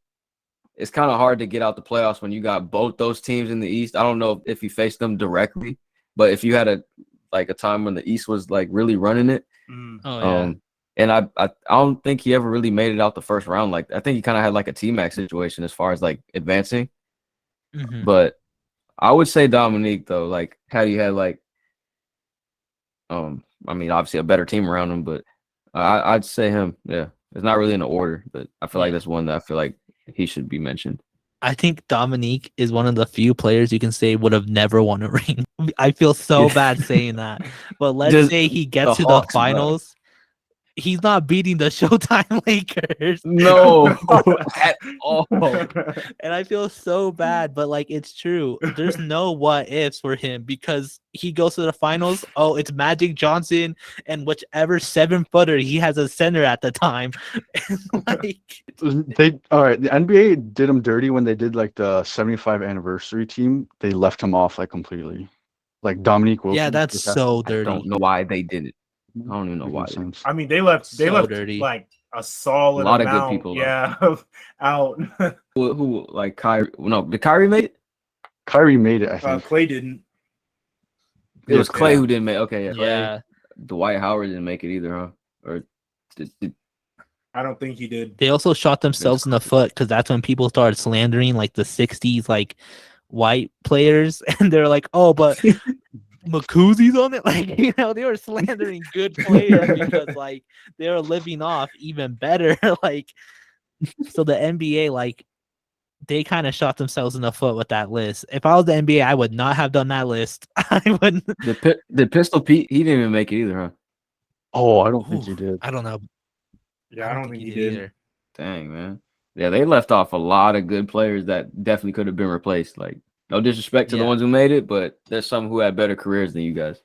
it's kind of hard to get out the playoffs when you got both those teams in the East. I don't know if you faced them directly, but if you had a time when the East was like really running it. Oh yeah. And I don't think he ever really made it out the first round. Like I think he kind of had like a T-Max situation as far as like advancing. Mhm. But I would say Dominique though. Like had he had like I mean obviously a better team around him, but I'd say him. Yeah, it's not really in the order, but I feel like that's one that I feel like he should be mentioned. I think Dominique is one of the few players you can say would have never won a ring. I feel so bad saying that, but let's Just say he gets the to Hawks, the finals. He's not beating the Showtime Lakers. No, at all. And I feel so bad, but like it's true. There's no what ifs for him because he goes to the finals. Oh, it's Magic Johnson and whichever 7-footer he has a center at the time. Like All right. The NBA did him dirty when they did like the 75 anniversary team. They left him off like completely. Like Dominique Wilkins. yeah, that's so I dirty. don't know why they did it. I don't even know why. I mean, they left dirty. like a solid A lot of amount, good people, out. Who like Kyrie? No, did Kyrie make it? Kyrie made it, I think. Clay didn't. It was Clay who didn't make. Okay, Yeah. Dwight Howard didn't make it either, huh? Or did I don't think he did. They also shot themselves in the foot because that's when people started slandering like the 60s like white players and they're like, oh, but Makuzi's on it. Like, they were slandering good players because like they were living off even better. Like, so the NBA, like, they kind of shot themselves in the foot with that list. If I was the NBA, I would not have done that list. I wouldn't. the Pistol Pete, he didn't even make it either, huh? Oh, I don't think he did. I don't know. Yeah, I don't think he did either. Dang, man. Yeah, they left off a lot of good players that definitely could have been replaced. Like, no disrespect to the ones who made it, but there's some who had better careers than you guys.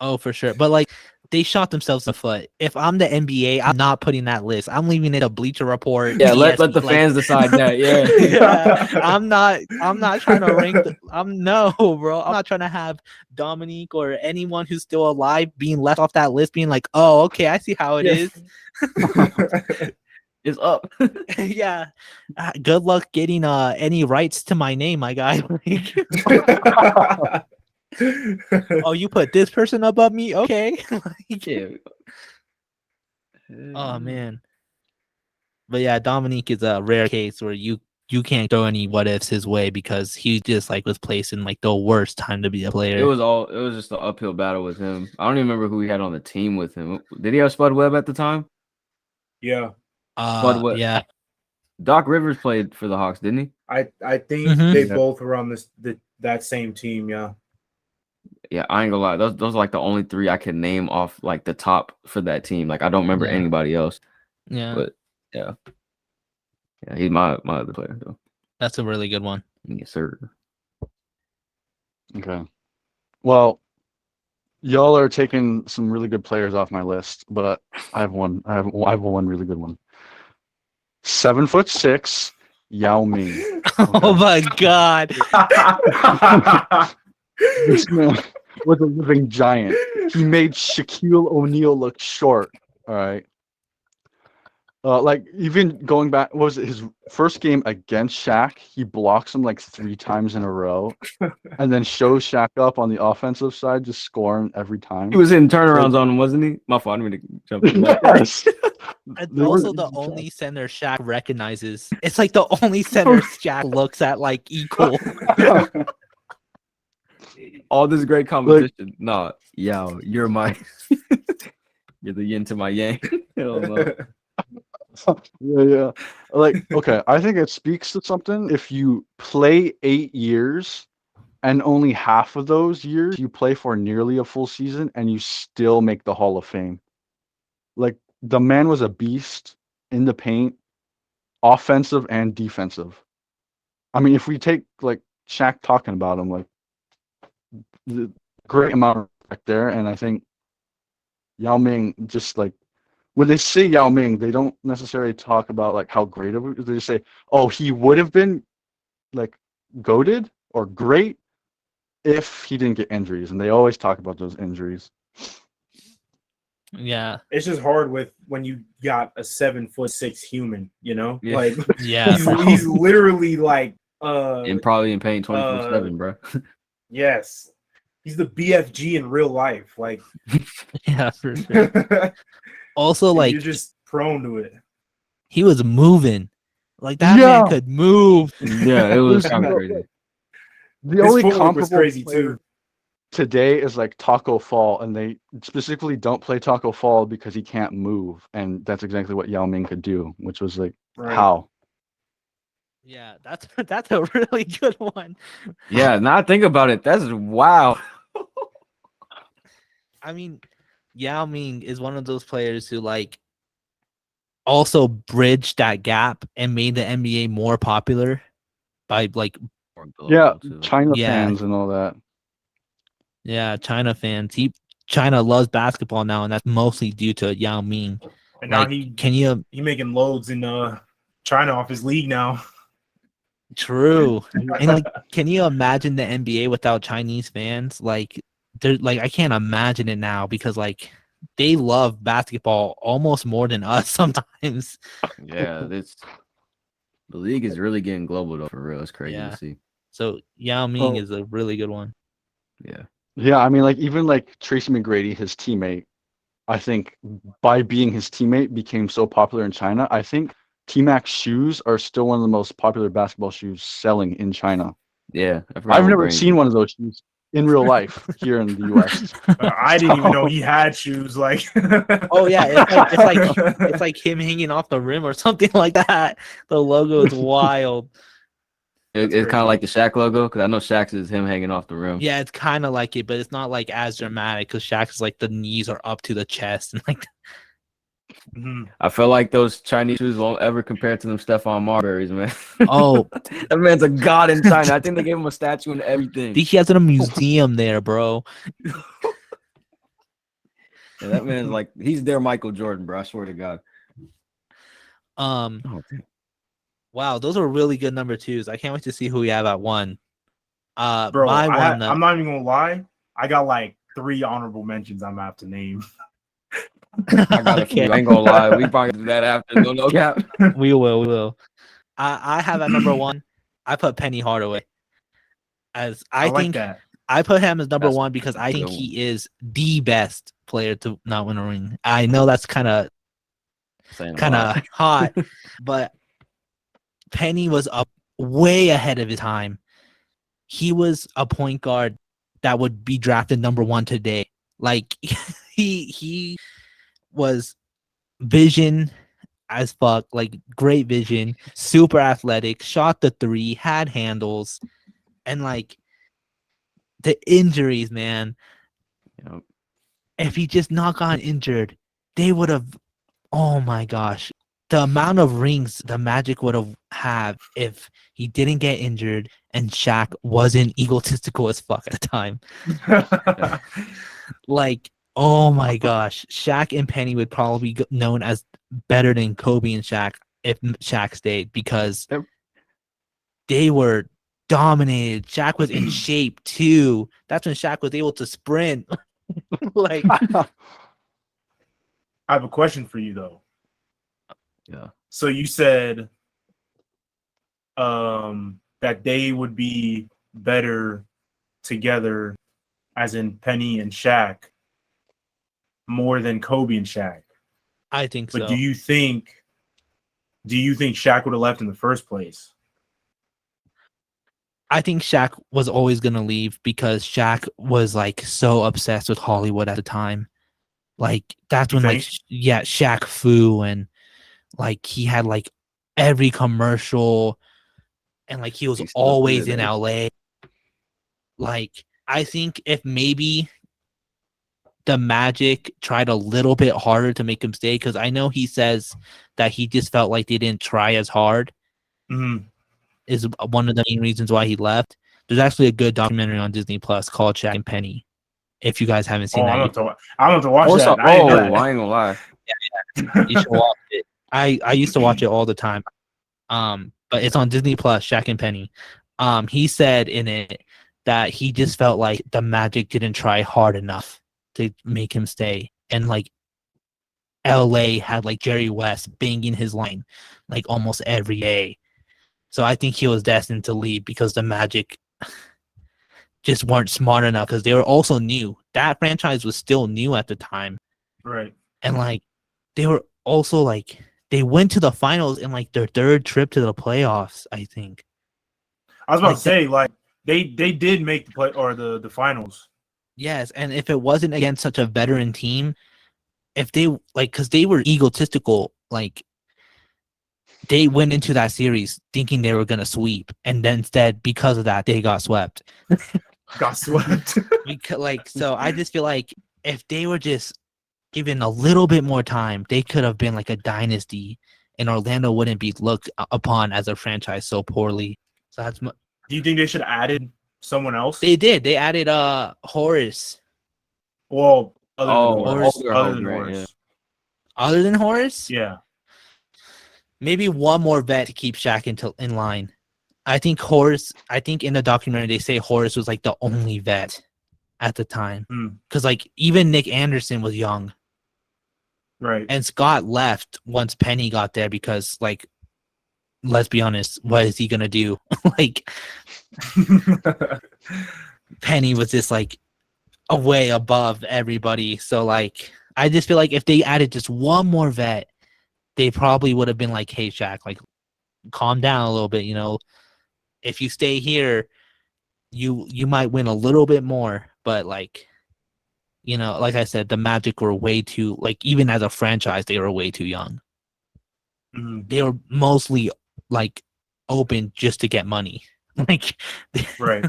Oh, for sure. But like they shot themselves in the foot. If I'm the NBA, I'm not putting that list. I'm leaving it a Bleacher Report. Yeah, let the fans decide that. Yeah. Yeah. I'm not trying to rank no, bro. I'm not trying to have Dominique or anyone who's still alive being left off that list being like, oh, okay, I see how it is. It's up. Yeah. Good luck getting any rights to my name, my guy. Oh, you put this person above me? Okay. Yeah. Oh man. But yeah, Dominique is a rare case where you can't throw any what ifs his way because he just like was placed in like the worst time to be a player. It was just an uphill battle with him. I don't even remember who he had on the team with him. Did he have Spud Webb at the time? Yeah. Spud Webb. Yeah. Doc Rivers played for the Hawks, didn't he? I think they both were on that same team, yeah. Yeah, I ain't gonna lie. Those are like the only three I can name off like the top for that team. Like I don't remember anybody else. Yeah. But yeah, he's my other player though. That's a really good one. Yes, sir. Okay. Well, y'all are taking some really good players off my list, but I have one. I have one really good one. 7'6", Yao Ming. Oh my god. This man was a living giant. He made Shaquille O'Neal look short. All right. Like even going back, what was it his first game against Shaq? He blocks him like 3 times in a row, and then shows Shaq up on the offensive side, just scoring every time. He was hitting turnarounds on him, wasn't he? My fault. I didn't mean to jump in there. Yes. It's They were- also the only center Shaq recognizes. It's like the only center Shaq looks at like equal. All this great competition. Nah, yo, you're my you're the yin to my yang. Hell no. Yeah. Like, okay, I think it speaks to something if you play 8 years and only half of those years you play for nearly a full season and you still make the Hall of Fame. Like, the man was a beast in the paint, offensive and defensive. I mean, if we take like Shaq talking about him, like the great amount of respect there, and I think Yao Ming just like when they say Yao Ming, they don't necessarily talk about like how great of it. They just say, "Oh, he would have been like goated or great if he didn't get injuries," and they always talk about those injuries. Yeah. It's just hard with when you got a 7'6" human, you know? Yeah. Like Yeah. he's literally like And probably in pain 24/7, bro. yes. He's the BFG in real life. Like Yeah, for sure. Also, like you're just prone to it. he was moving. Like that Yeah. man could move. Yeah, it was There's kind of no- crazy. The His only footwork was comparable crazy player too. today is like Taco Fall, and they specifically don't play Taco Fall because he can't move, and that's exactly what Yao Ming could do, which was like Right. how. Yeah, that's a really good one. Yeah, now I think about it. That's wow. I mean, Yao Ming is one of those players who like also bridged that gap and made the NBA more popular by like Yeah, Too. China Yeah. fans and all that. China fans. China loves basketball now, and that's mostly due to Yao Ming. And Like, now he making loads in China off his league now. True. And like, can you imagine the NBA without Chinese fans? Like, they're like, I can't imagine it now because like they love basketball almost more than us sometimes. Yeah, the league is really getting global though, for real. It's crazy Yeah. to see. So Yao Ming Oh. is a really good one. Yeah. Yeah, I mean, like even like Tracy McGrady, his teammate, I think by being his teammate became so popular in China. I think T-Mac shoes are still one of the most popular basketball shoes selling in China. Yeah. I forgot I've what never brand seen one of those shoes in real life here in the U.S. I didn't even know he had shoes. Like, Oh yeah, it's like him hanging off the rim or something like that. The logo is wild. It's That's kind of crazy. like the Shaq logo because I know Shaq's is him hanging off the rim. Yeah, it's kind of like it, but it's not like as dramatic because Shaq's like the knees are up to the chest and like Mhm. I feel like those Chinese shoes won't ever compare to them Stephon Marbury's, man. oh, That man's a god in China. I think they gave him a statue and everything. he has a museum there, bro. Yeah, that man's like he's their Michael Jordan, bro. I swear to God. Oh, wow, those are really good number twos. I can't wait to see who we have at one. Bro, My one. I'm not even gonna lie. I got like 3 honorable mentions I'm gonna have to name. I got a few. I ain't gonna lie. We probably do that after. No cap. We will. I have at number one. I put Penny Hardaway. As I like think that. I put him as number That's one because I think good he is the best player to not win a ring. I know that's kind of hot, but Penny was up way ahead of his time. He was a point guard that would be drafted number one today. Like he was vision as fuck, like great vision, super athletic, shot the three, had handles, and like the injuries, man. Yep. If he just not gotten injured, they would have. Oh my gosh, the amount of rings the Magic would have if he didn't get injured and Shaq wasn't egotistical as fuck at the time. Like, oh my gosh, Shaq and Penny would probably be known as better than Kobe and Shaq if Shaq stayed because Yep. they were dominated. Shaq was in shape too. That's when Shaq was able to sprint. Like, I have a question for you though. Yeah. So you said that they would be better together, as in Penny and Shaq, more than Kobe and Shaq. I think But so. do you think Shaq would have left in the first place? I think Shaq was always gonna leave because Shaq was like so obsessed with Hollywood at the time. Like that's You when like think? Shaq Fu and like he had like every commercial and like he was He's still always there. in LA. Like I think if maybe the Magic tried a little bit harder to make him stay, because I know he says that he just felt like they didn't try as hard Mhm. is one of the main reasons why he left. There's actually a good documentary on Disney Plus called Shaq and Penny. If you guys haven't seen Oh, that, I'm going to watch Oh, that. I didn't know I ain't gonna lie. you should watch it. I used to watch it all the time. But it's on Disney Plus, Shaq and Penny. He said in it that he just felt like the Magic didn't try hard enough to make him stay. And like LA had like Jerry West banging his line like almost every day. So I think he was destined to leave because the Magic just weren't smart enough because they were also new. That franchise was still new at the time. Right. And like they were also like they went to the finals in like their third trip to the playoffs, I think. I was about Like to say, like they did make the play or the finals. Yes, and if it wasn't against such a veteran team, if they like because they were egotistical, like they went into that series thinking they were gonna sweep, and then instead because of that they got swept. Got swept. Because like so I just feel like if they were just given a little bit more time, they could have been like a dynasty, and Orlando wouldn't be looked upon as a franchise so poorly. So that's Do you think they should have added someone else? they did. They added Horace. Well, other than Oh, Horace. older Other than Hogan, right, Horace. Other than Horace, Yeah. maybe one more vet to keep Shaq in line. I think Horace. I think in the documentary they say Horace was like the only vet at the time because like even Nick Anderson was young. Right. And Scott left once Penny got there because, like, let's be honest, what is he gonna do? Like, Penny was just like a way above everybody. So, like, I just feel like if they added just one more vet, they probably would have been like, "Hey, Shaq, like, calm down a little bit. You know, if you stay here, you might win a little bit more, but like." You know, like I said, the Magic were way too like even as a franchise, they were way too young. They were mostly like open just to get money. Like Right.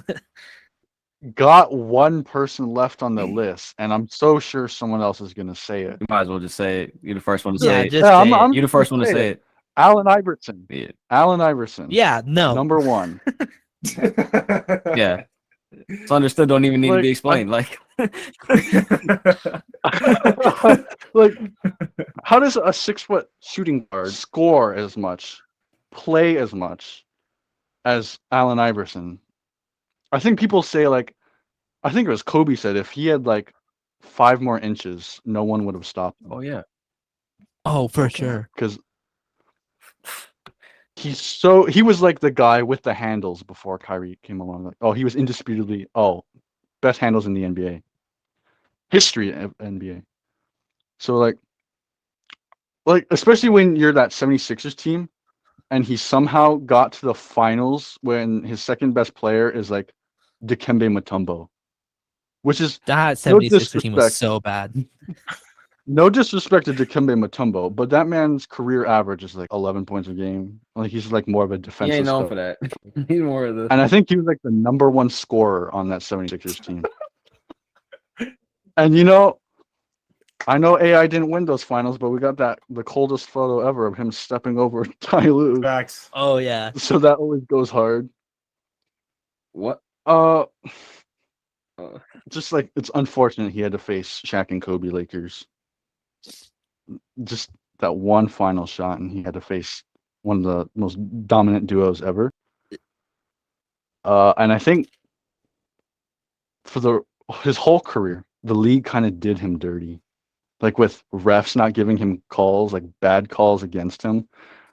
Got one person left on the list, and I'm so sure someone else is gonna say it. You might as well just say it. You're the first one to yeah, say it. just Yeah, say it. You're the first one to say it. Allen Iverson. Yeah. Allen Iverson. Yeah, no. Number one. Yeah. It's understood. Don't even need to Like, be explained. Like, like, how does a 6-foot shooting guard score as much, play as much as Allen Iverson? I think people say like, I think it was Kobe said if he had like 5 more inches, no one would have stopped him. oh yeah. Oh, for sure. Because he was like the guy with the handles before Kyrie came along. Like, oh, he was indisputably best handles in the NBA history of NBA. So like especially when you're that 76ers team and he somehow got to the finals when his second best player is like Dikembe Mutombo, which is That no 76 team was disrespect. so bad. No disrespect to Dikembe Mutombo, but that man's career average is like 11 points a game. Like he's like more of a He defensive ain't known star. for that. He's more of the. And I think he was like the number one scorer on that 76ers team. And you know, I know AI didn't win those finals, but we got the coldest photo ever of him stepping over Ty Lue. Facts. Oh yeah. So that always goes hard. What? Uh, Uh, just like it's unfortunate he had to face Shaq and Kobe Lakers. Just that one final shot, and he had to face one of the most dominant duos ever. And I think for his whole career, the league kind of did him dirty, like with refs not giving him calls, like bad calls against him.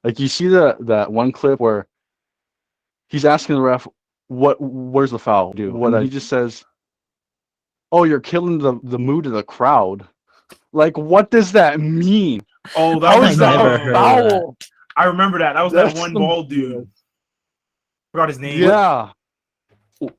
Like you see that one clip where he's asking the ref, where's the foul? And he just says, "Oh, you're killing the mood of the crowd." Like, what does that mean? Oh, that How was is I that never a heard of that. foul? I remember that. That was That's that one some bald BS. dude. Forgot his name. Yeah.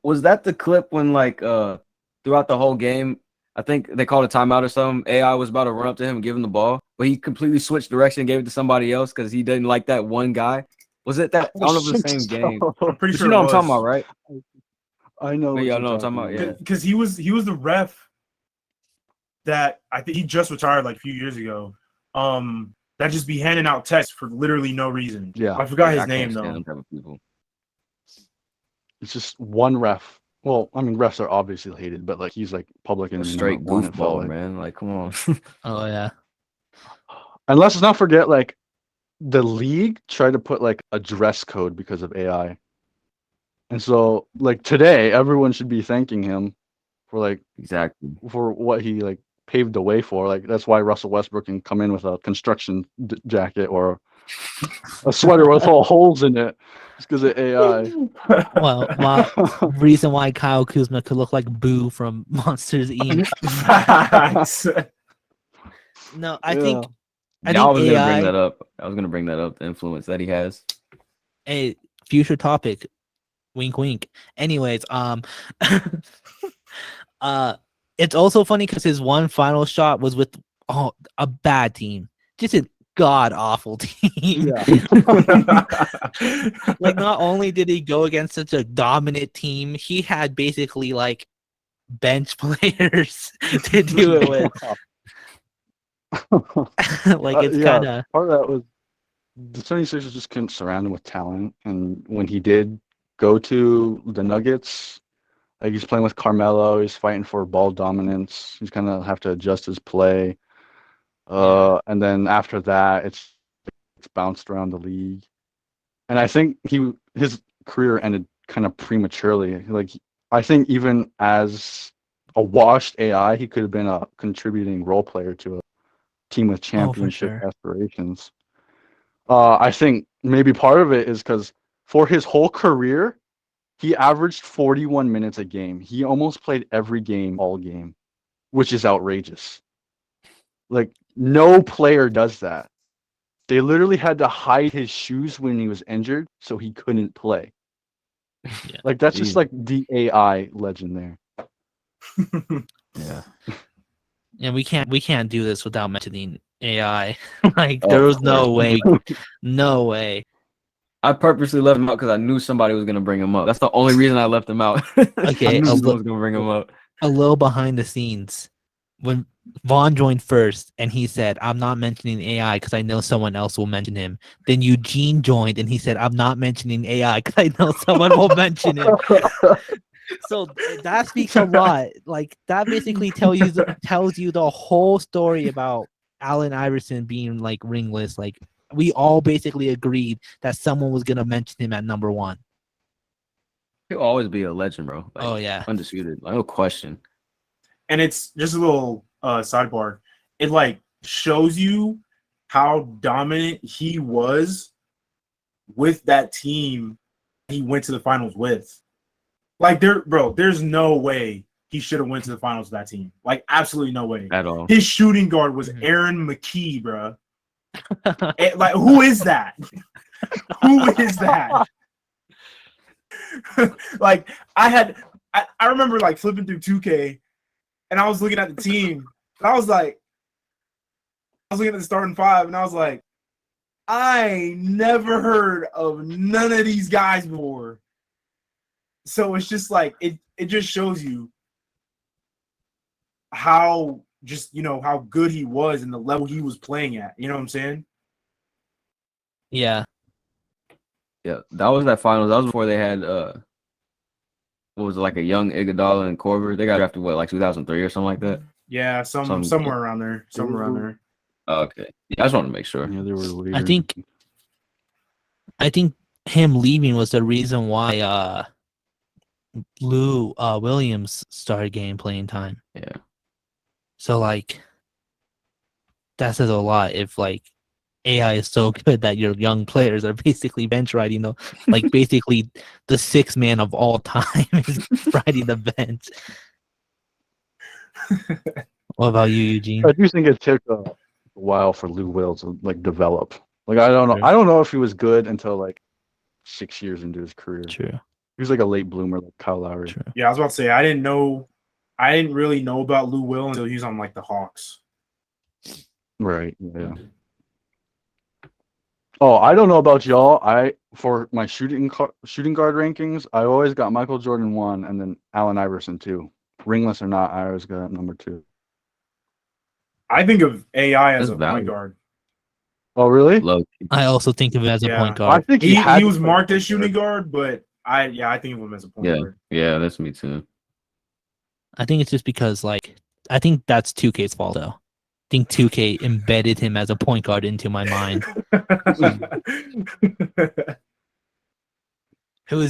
was that the clip when like throughout the whole game, I think they called a timeout or something. AI was about to run up to him and give him the ball, but he completely switched direction and gave it to somebody else because he didn't like that one guy. Was it that? I don't know if it was the same game. I'm pretty But sure you know it what I'm talking was. about, right? I know. But What yeah, I you're know what I'm talking about. Yeah. Because he was the ref that I think he just retired like a few years ago. That just be handing out texts for literally no reason. Yeah. I forgot Yeah, his I name can't stand though. them type of people. It's just one ref. Well, I mean, refs are obviously hated, but like he's like public A enemy straight number one. It felt goofball, like. man. Like, come on. Oh yeah. And let's not forget, like the league tried to put like a dress code because of AI, and so like today, everyone should be thanking him for Exactly. what he like paved the way for. Like that's why Russell Westbrook can come in with a construction jacket or a sweater with all holes in it, just because of AI. Well, reason why Kyle Kuzma could look like Boo from Monsters Inc. Facts. No, I Yeah. think Yeah, I was gonna bring AI that up. I was gonna bring that up. The influence that he has. a future topic. Wink, wink. Anyways, it's also funny because his one final shot was with a bad team, just a god awful team. Yeah. Like, not only did he go against such a dominant team, he had basically like bench players to do it with. Like, it's Yeah, kind of part of that was the 76ers just couldn't surround him with talent. And when he did go to the Nuggets, like he's playing with Carmelo, he's fighting for ball dominance. He's gonna have to adjust his play. And then after that, it's bounced around the league. And I think his career ended kind of prematurely. Like I think even as a washed AI, he could have been a contributing role player to a team with championship sure. aspirations. I think maybe part of it is because for his whole career, he averaged 41 minutes a game. He almost played every game, all game, which is outrageous. Like, no player does that. They literally had to hide his shoes when he was injured so he couldn't play. Yeah. Like, that's just Jeez. like the AI legend there. Yeah. and we can't do this without mentioning AI. Like, Oh, there of was no course. way, no way. I purposely left him out because I knew somebody was gonna bring him up. That's the only reason I left him out. I Okay, knew someone was gonna bring him up. a little behind the scenes. When Vaughn joined first and he said, I'm not mentioning AI because I know someone else will mention him. Then Eugene joined and he said, I'm not mentioning AI because I know someone will mention him. So that speaks a lot. Like, that basically tells you the whole story about Allen Iverson being like ringless. Like, we all basically agreed that someone was gonna mention him at number one. He'll always be a legend, bro. Like, Oh yeah. undisputed. Like, no question. And it's just a little sidebar. It like shows you how dominant he was with that team he went to the finals with. Like, there's no way he should have went to the finals with that team. Like, absolutely no way. At all. His shooting guard was Mhm. Aaron McKee, bro. Like, who is that? Who is that? Like, I remember like flipping through 2K and I was looking at the team and I was looking at the starting five and I was like, I never heard of none of these guys before. So it's just like it just shows you how just how good he was and the level he was playing at. You know what I'm saying? Yeah. Yeah, that was that finals. That was before they had what was it, like a young Iguodala and Korver? They got drafted like 2003 or something like that. Yeah, somewhere around there. Somewhere around there. Okay, yeah, I just wanted to make sure. Yeah, they were later. I think him leaving was the reason why Lou Williams started getting playing time. Yeah, So like that says a lot if like AI is so good that your young players are basically bench riding like basically the sixth man of all time is riding the bench. What about you, Eugene? I do think it took a while for Lou Will to like develop. Like I don't know. Sure. I don't know if he was good until like 6 years into his career. True. He was like a late bloomer, like Kyle Lowry. True. Yeah, I was about to say I didn't really know about Lou Will until he was on like the Hawks. Right. Yeah. Oh, I don't know about y'all. For my shooting guard rankings, I always got Michael Jordan 1 and then Allen Iverson 2. Ringless or not, I always got number 2. I think of AI as That's a valid. point guard. Oh, really? low. I also think of it as a point I guard. think He had was to play marked point as shooting guard. guard, but I think of him as a point Yeah, guard. yeah, that's me too. I think it's just because like I think that's 2K's fault though. I think 2K embedded him as a point guard into my mind. Who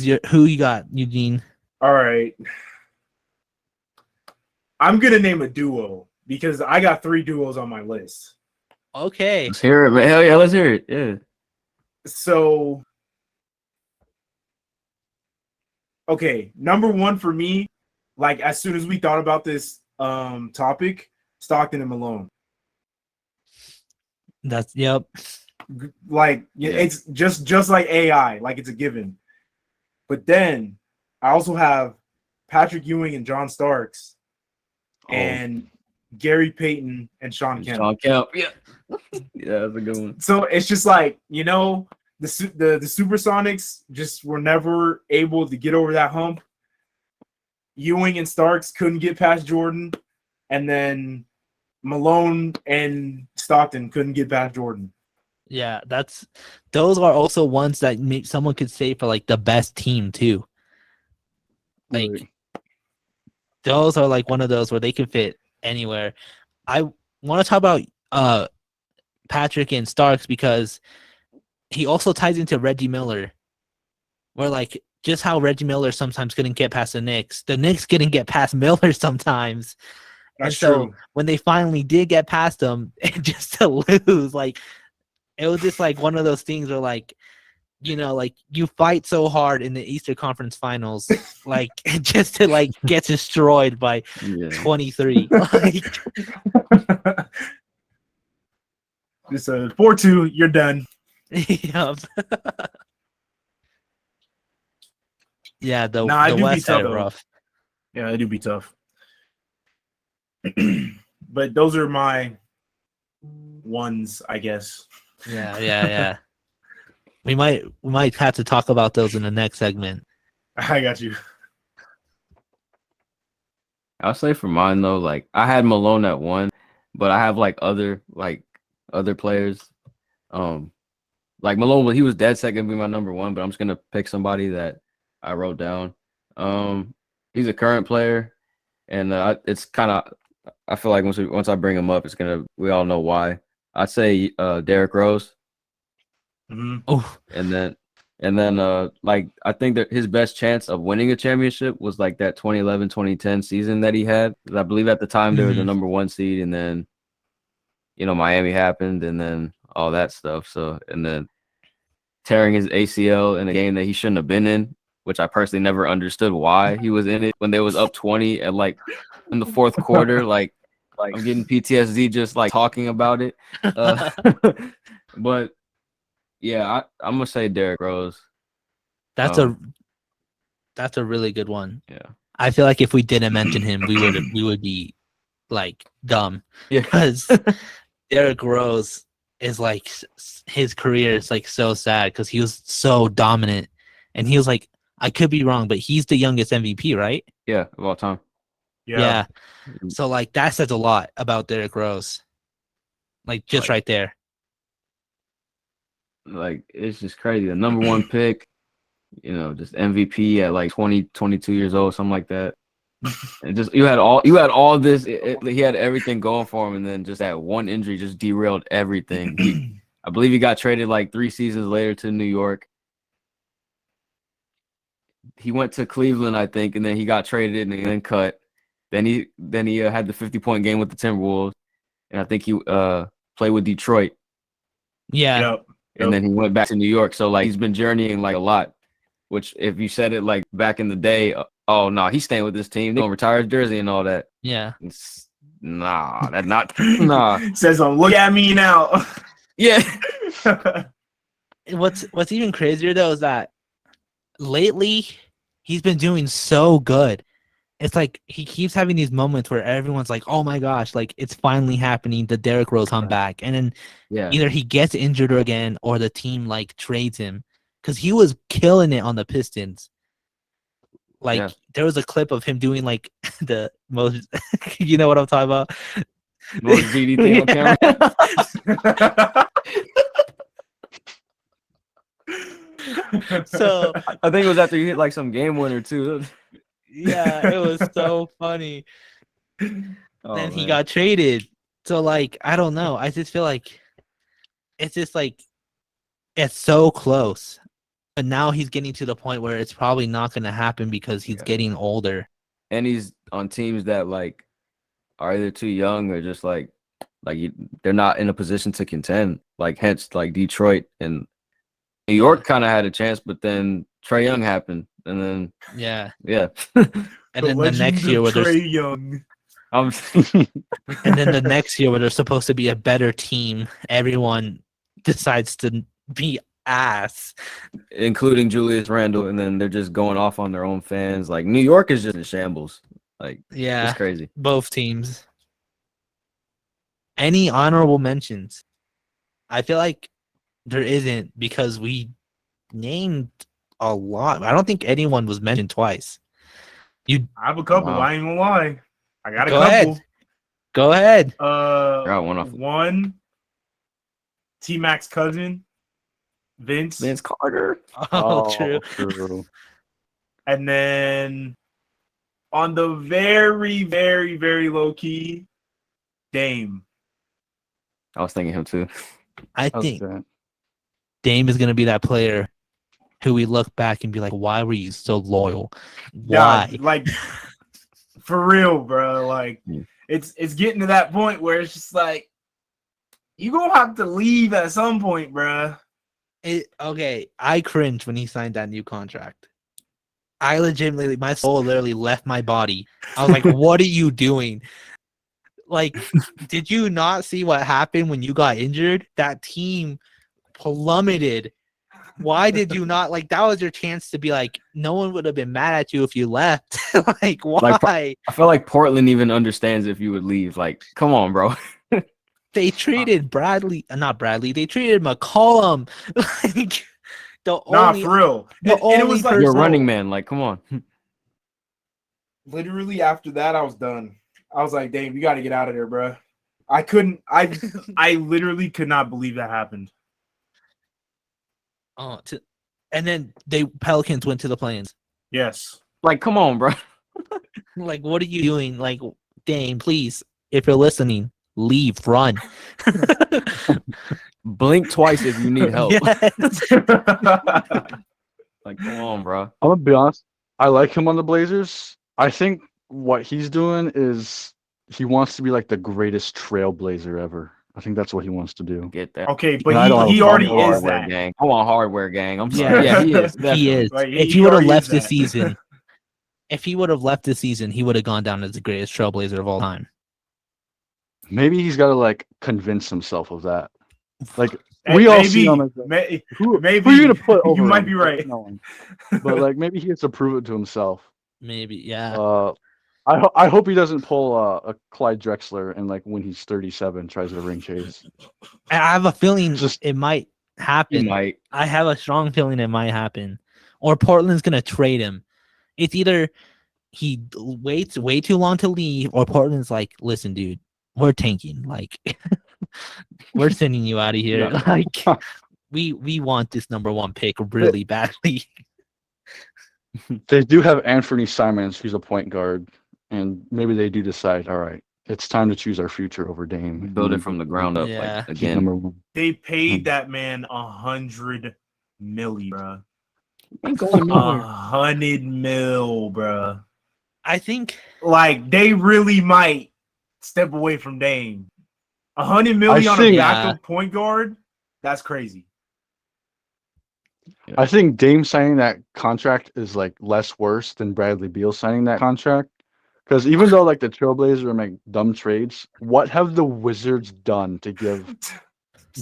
you got, Eugene? All right. I'm gonna name a duo because I got 3 duos on my list. Okay. Let's hear it, man. Hell yeah, let's hear it. Yeah. So, okay, number 1 for me, like as soon as we thought about this topic, Stockton and Malone. That's yep. Like Yeah. it's just like AI, like it's a given. But then I also have Patrick Ewing and John Starks, and Gary Payton and Sean Kemp. Sean Kemp. Yeah. Yeah, that's a good one. So it's just like the Supersonics just were never able to get over that hump. Ewing and Starks couldn't get past Jordan, and then Malone and Stockton couldn't get past Jordan. Yeah, those are also ones that someone could say for like the best team too. Like Right. those are like one of those where they can fit anywhere. I want to talk about Patrick and Starks because he also ties into Reggie Miller, where like just how Reggie Miller sometimes couldn't get past the Knicks couldn't get past Miller sometimes. That's and so true. when they finally did get past him, just to lose, like it was just like one of those things where like, like you fight so hard in the Eastern Conference Finals, like just to like get destroyed by 23. Like It's a 4-2, you're done. Yep. Yeah, the Nah, it do be West had tough, it though. rough. Yeah, it do be tough. But those are my ones, I guess. Yeah. We might have to talk about those in the next segment. I got you. I'll say for mine though, like I had Malone at 1, but I have like other players. Like Malone, he was dead set gonna be my number 1, but I'm just gonna pick somebody that I wrote down. He's a current player, and it's kind of, I feel like once I bring him up, we all know why. I'd say Derrick Rose. Mm-hmm. Oh, And then like I think that his best chance of winning a championship was like that 2011-2010 season that he had. 'Cause I believe at the time they were the number 1 seed, and then Miami happened, and then all that stuff. So and then tearing his ACL in a game that he shouldn't have been in, which I personally never understood why he was in it when they was up 20 and like in the 4th quarter, like I'm getting PTSD just like talking about it. But yeah, I'm gonna say Derrick Rose. that's a really good one. Yeah. I feel like if we didn't mention him, we would be like dumb. Yeah. Because Derrick Rose is like his career is like so sad because he was so dominant, and he was like, I could be wrong, but he's the youngest MVP, right? Yeah, of all time. Yeah. So like that says a lot about Derrick Rose. Like just Like- right there. Like it's just crazy. The number one pick, just MVP at like 20, 22 years old, something like that. And just you had all this. He had everything going for him, and then just that one injury just derailed everything. I believe he got traded like 3 seasons later to New York. He went to Cleveland, I think, and then he got traded and then cut. Then he had the 50-point game with the Timberwolves, and I think he played with Detroit. Yeah. Yep. And then he went back to New York. So like he's been journeying like a lot. Which if you said it like back in the day, oh no, he's staying with this team. They're gonna retire his jersey and all that. Yeah. Nah, that's not nah. Says, look at me now. Yeah. What's even crazier though is that lately he's been doing so good. It's like he keeps having these moments where everyone's like, "Oh my gosh, like it's finally happening, the Derrick Rose comeback." And then either he gets injured again or the team like trades him because he was killing it on the Pistons. Like there was a clip of him doing like the most, you know what I'm talking about? Most GD on camera. So I think it was after you hit like some game winner too. yeah, it was so funny. Oh, Then he man. got traded. So like I don't know. I just feel like it's just like it's so close. But now he's getting to the point where it's probably not gonna happen because he's getting older. And he's on teams that like are either too young or just they're not in a position to contend. Like hence like Detroit and New York kind of had a chance, but then Trae Young happened, and then Yeah. And then the next year where there's Trae Young. and then the next year where there's supposed to be a better team, everyone decides to be ass. including Julius Randle, and then they're just going off on their own fans. Like New York is just in shambles. Like Yeah. it's crazy. Both teams. Any honorable mentions? I feel like there isn't because we named a lot. I don't think anyone was mentioned twice. I have a couple. Wow. I ain't gonna lie. I got a Go couple. ahead. Go ahead. Got one off. One. T-Mac's cousin, Vince. Carter. Oh, true. True. And then on the very, very, very low key, Dame. I was thinking him too. I That's think it. Dame is gonna be that player who we look back and be like, why were you so loyal? Yeah, Why? like for real, bro. Like Yeah. it's getting to that point where it's just like you gonna have to leave at some point, bro. Okay, I cringed when he signed that new contract. I legitimately, my soul literally left my body. I was like, what are you doing? Like, did you not see what happened when you got injured? That team plummeted. Why did you not, like, that was your chance to be like, no one would have been mad at you if you left. Like, why? I feel like Portland even understands if you would leave. Like, come on, bro. They treated not Bradley, they treated McCollum like the Nah, only for real. the And it only was like You're a person- running man. Like, come on. literally after that, I was done. I was like, "Dang, we got to get out of there, bro." I couldn't. I literally could not believe that happened. and then Pelicans went to the Plains. Yes. Like, come on, bro. Like, what are you doing? Like, Dame, please, if you're listening, leave, run. Blink twice if you need help. Yes. Like, come on, bro. I'm gonna be honest. I like him on the Blazers. I think what he's doing is he wants to be like the greatest trailblazer ever. I think that's what he wants to do. Get that. Okay, And I don't but have he a already problem with is Hardware that. gang. Come on, hardware gang. I'm Yeah. sorry. Yeah, he is. He Definitely. is. Like, If he he would have already left is this that. season, he would have gone down as the greatest trailblazer of all time. Maybe he's got to like convince himself of that. Like Hey, we all maybe, see him as who maybe are you gonna put over you might him? be right. No one. But like maybe he has to prove it to himself. Maybe, yeah. I hope he doesn't pull a Clyde Drexler and like when he's 37 tries to ring chase. I have a feeling Just- it might He happen. might. I have a strong feeling it might happen. Or Portland's gonna trade him. It's either he waits way too long to leave, or Portland's like, listen, dude, we're tanking. Like, we're sending you out of here. Yeah. Like, we want this number 1 pick really badly. They do have Anthony Simons, who's a point guard, and maybe they do decide, all right, it's time to choose our future over Dame. Build it from the ground up, Yeah. like Keep again. number 1. They paid that man $100 million, bro. Ain't going nowhere. $100 million, bro. I think Like they really might step away from Dame. $100 million on a think- backup point guard. That's crazy. I think Dame signing that contract is like less worse than Bradley Beal signing that contract. Because even though like the Trailblazers make dumb trades, what have the Wizards done to give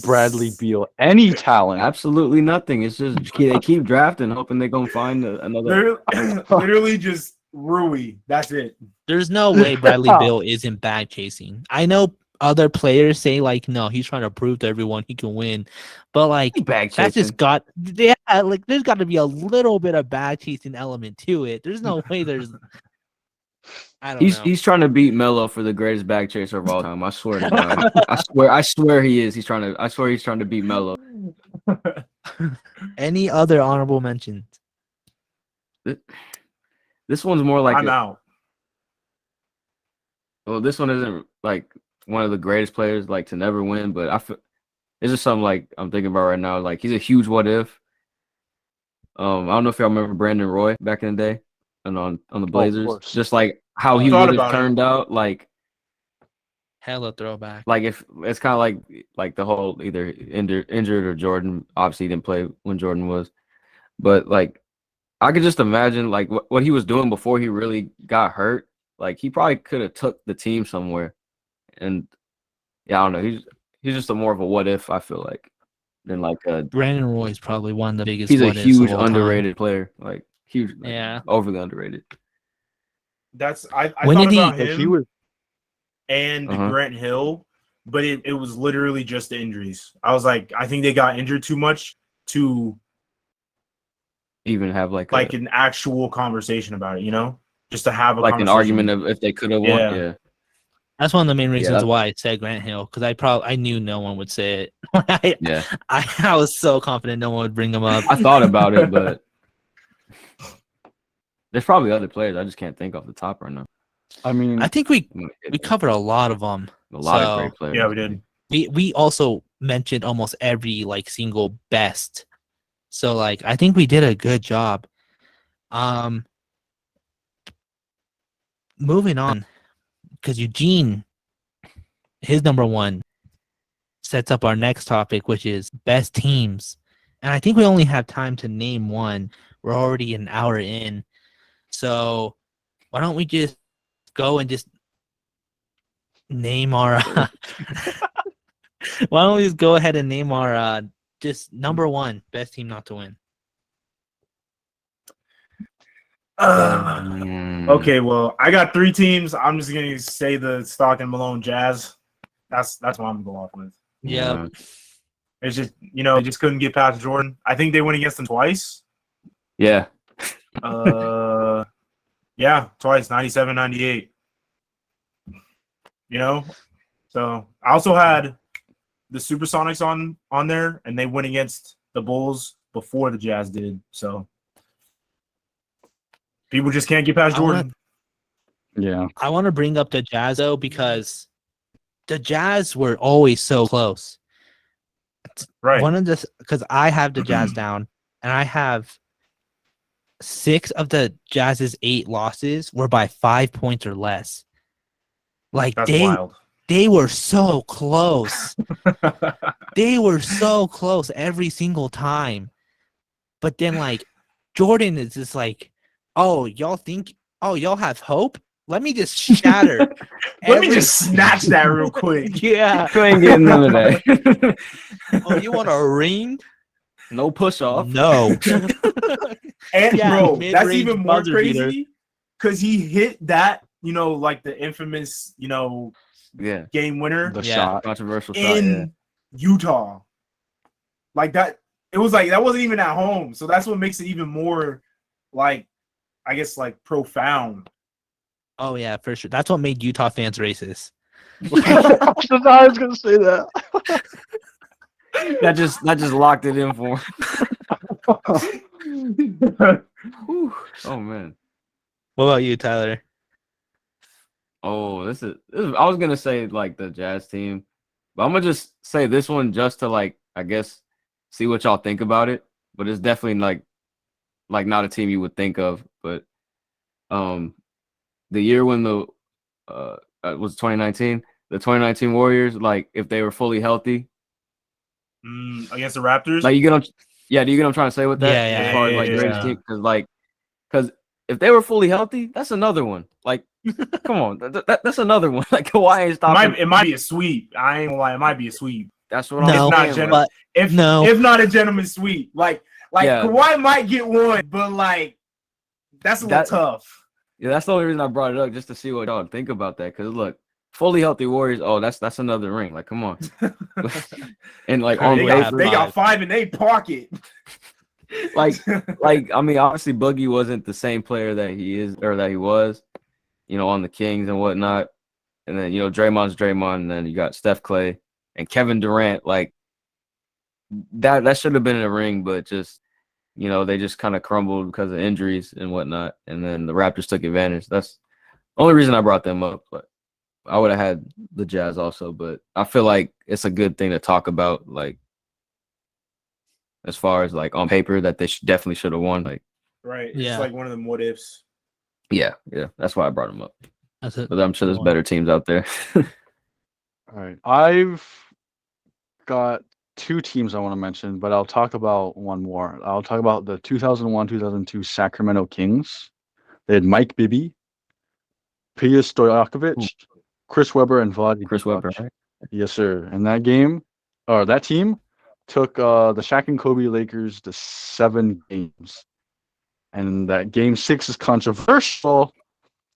Bradley Beal any talent? Absolutely nothing. It's just they keep drafting, hoping they're gonna find another. Literally just Rui. That's it. there's no way Bradley Beal isn't bag chasing. I know other players say like, no, he's trying to prove to everyone he can win, but like Bag that's chasing. just like there's got to be a little bit of bag chasing element to it. There's no way there's. I don't know. He's trying to beat Melo for the greatest bag chaser of all time. I swear to God. I swear he is. I swear he's trying to beat Melo. Any other honorable mentions? This one's more like I'm out. well, this one isn't like one of the greatest players like to never win, but I feel it's just something like I'm thinking about right now. Like he's a huge what if. I don't know if y'all remember Brandon Roy back in the day and on the Blazers. course. Just like how he Thought would about have it. turned out, like Hella throwback. if it's kind of like the whole either injured or Jordan obviously didn't play when Jordan was, but like I could just imagine like what he was doing before he really got hurt. Like he probably could have took the team somewhere, and yeah, I don't know. He's just a more of a what if, I feel like, than like a. Brandon Roy is probably one of the biggest. He's a what-ifs of huge all time. underrated player, like huge, like, Yeah. overly underrated. That's I When thought did he- about Like him he was and Uh-huh. Grant Hill, but it was literally just the injuries. I was like, I think they got injured too much to Even have like an actual conversation about it, you know? Just to have a like an conversation. argument of if they could have won. Yeah. Yeah, That's one of the main reasons that's- why I said Grant Hill, because I knew no one would say it. I, yeah. I was so confident no one would bring him up. I thought about it, but there's probably other players. I just can't think off the top right now. I mean, I think we covered a lot of them. A lot of so- great players. Yeah, we did. We also mentioned almost every like single best. So like I think we did a good job. Moving on, because Eugene, his number 1 sets up our next topic, which is best teams. And I think we only have time to name one. We're already an hour in. So why don't we just go and just name our why don't we just go ahead and name our just number 1 best team not to win? Okay, well, I got 3 teams. I'm just gonna say the Stockton Malone Jazz. That's what I'm gonna go off with. Yeah. It's just they just couldn't get past Jordan. I think they went against them twice. Yeah. Yeah, twice, 97, 98. So I also had the Supersonics on there, and they went against the Bulls before the Jazz did. So people just can't get past Jordan. yeah. I want to bring up the Jazz though, because the Jazz were always so close. Right. One of the because I have the Jazz down, and I have 6 of the Jazz's 8 losses were by 5 points or less. Like That's wild. they were so close. They were so close every single time. But then like Jordan is just like, oh, y'all have hope? Let me just shatter. Let me just snatch that real quick. Yeah. You ain't getting none of that. Oh, you want a ring? No push off. No. And Yeah, bro, that's mid-range even more buzzer beater. crazy because he hit that, like the infamous, Yeah. game winner The Yeah. shot. Controversial shot. Yeah. in Utah. Like that, it was like that wasn't even at home. So that's what makes it even more like, I guess, like profound. Oh yeah, for sure. That's what made Utah fans racist. I was gonna say that. That just locked it in for him. Whew. Oh man. What about you, Tyler? Oh, this is I was gonna say like the Jazz team, but I'm gonna just say this one just to like I guess see what y'all think about it. But it's definitely like not a team you would think of. But um the year when the was 2019, the 2019 Warriors, like if they were fully healthy, Against the Raptors. like you get on, yeah, do you get what I'm trying to say with that? Yeah, As far as like yeah, greatest yeah. team, because if they were fully healthy, that's another one. Like, come on, that's another one. Like Kawhi ain't stopping. It might be a sweep. I ain't gonna lie, it might be a sweep. That's what No, I'm not saying. gen- Like, but no. If not a gentleman's sweep, like Yeah. Kawhi might get one, but like that's a little tough. Yeah, that's the only reason I brought it up, just to see what y'all think about that. Because look, fully healthy Warriors, oh, that's another ring. Like, come on. And like on They paper, got 5 in their pocket. like I mean, obviously Boogie wasn't the same player that he is or that he was, on the Kings and whatnot. And then Draymond's Draymond, and then you got Steph Clay and Kevin Durant. Like that should have been in a ring, but just they just kind of crumbled because of injuries and whatnot. And then the Raptors took advantage. That's the only reason I brought them up. But I would have had the Jazz also. But I feel like it's a good thing to talk about, like as far as like on paper that they definitely should have won. Like, right, Yeah. it's like one of them what ifs. yeah, that's why I brought them up. That's it. But I'm sure there's better teams out there. All right. I've got two teams I want to mention, but I'll talk about one more. I'll talk about the 2001-2002 Sacramento Kings. They had Mike Bibby, Pia Stojakovic, Chris Webber, and Vlade Chris Webber, Divac. right? Yes, sir. And that team took the Shaq and Kobe Lakers to 7 games. And that game 6 is controversial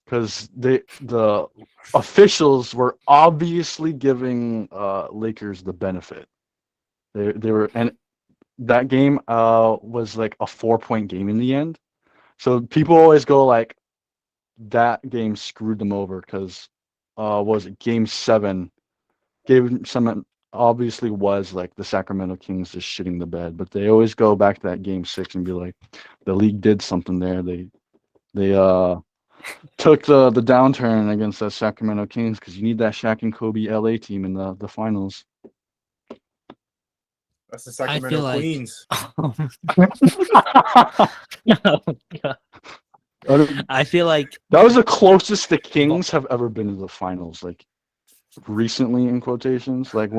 because the officials were obviously giving Lakers the benefit. They were, and that game was like a 4-point game in the end. So people always go like that game screwed them over because was it game 7 gave some obviously was like the Sacramento Kings just shitting the bed, but they always go back to that game 6 and be like the league did something there. They took the downturn against the Sacramento Kings because you need that Shaq and Kobe LA team in the finals. That's the Sacramento like- Queens. I feel like That was the closest the Kings have ever been to the finals, like recently in quotations. Like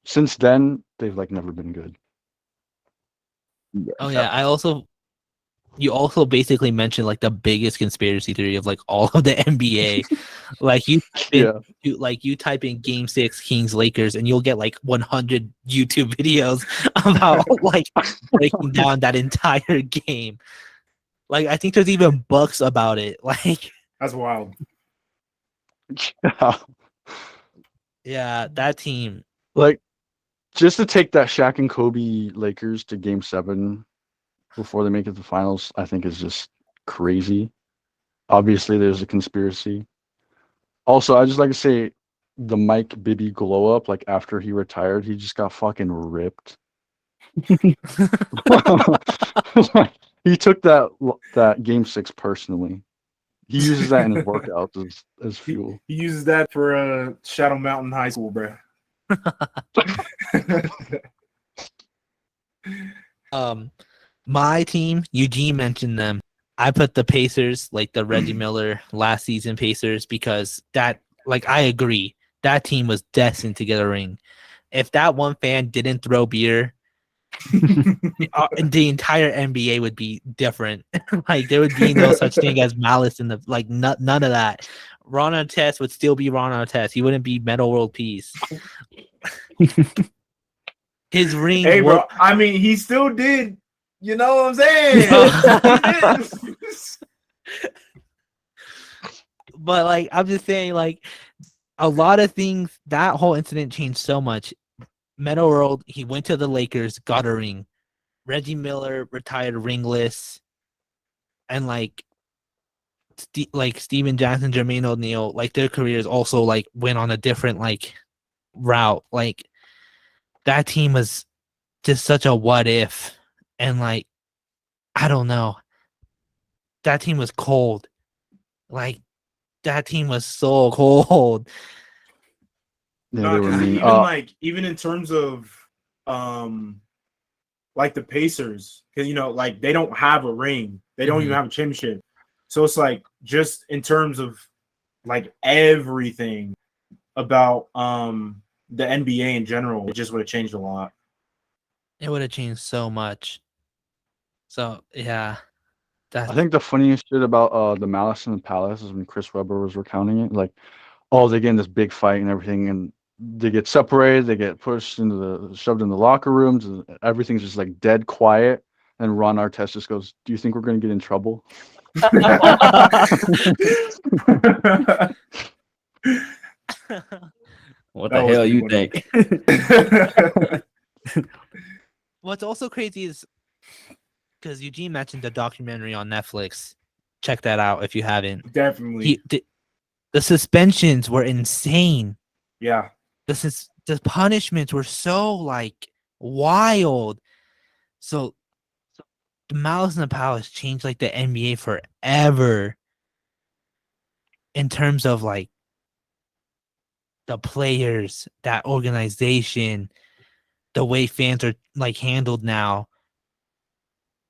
since then, they've like never been good. oh yeah, you also basically mentioned like the biggest conspiracy theory of like all of the NBA. Like you type in Game 6 Kings Lakers and you'll get like 100 YouTube videos about like breaking down that entire game. Like I think there's even books about it. Like That's wild. yeah, that team. Like just to take that Shaq and Kobe Lakers to Game 7 before they make it to the finals, I think is just crazy. Obviously, there's a conspiracy. Also, I just like to say the Mike Bibby glow up, like after he retired, he just got fucking ripped. He took that Game 6 personally. He uses that in his workouts as fuel. He uses that for Shadow Mountain High School, bro. My team, Eugene mentioned them. I put the Pacers, like the Reggie Miller last season Pacers, because that, like, I agree. That team was destined to get a ring. If that one fan didn't throw beer, the entire NBA would be different. Like, there would be no such thing as malice in the, like, none of that. Ron Artest would still be Ron Artest. He wouldn't be Metal World Peace. His ring. Hey, bro. I mean, he still did. You know what I'm saying? But like, I'm just saying, like, a lot of things. That whole incident changed so much. Metal World. He went to the Lakers, got a ring. Reggie Miller retired ringless, and like, like Steven Jackson, Jermaine O'Neal, like their careers also like went on a different like route. Like that team was just such a what if, and like I don't know, that team was cold. Like that team was so cold. Yeah, No, they were because mean. even in terms of like the Pacers, because like they don't have a ring, they don't even have a championship, so it's like just in terms of like everything about the NBA in general, it just would have changed a lot. It would have changed so much. So yeah, that's I think the funniest shit about the Malice in the Palace is when Chris Webber was recounting it. Like, oh, they get in this big fight and everything, and they get separated, they get pushed shoved in the locker rooms, and everything's just like dead quiet. And Ron Artest just goes, "Do you think we're gonna get in trouble?" What That the was hell you pretty think? what's also crazy is because Eugene mentioned the documentary on Netflix. Check that out if you haven't. Definitely. The suspensions were insane. Yeah. The punishments were so like wild. So the Malice in the Palace changed like the NBA forever in terms of like the players, that organization, the way fans are like handled now.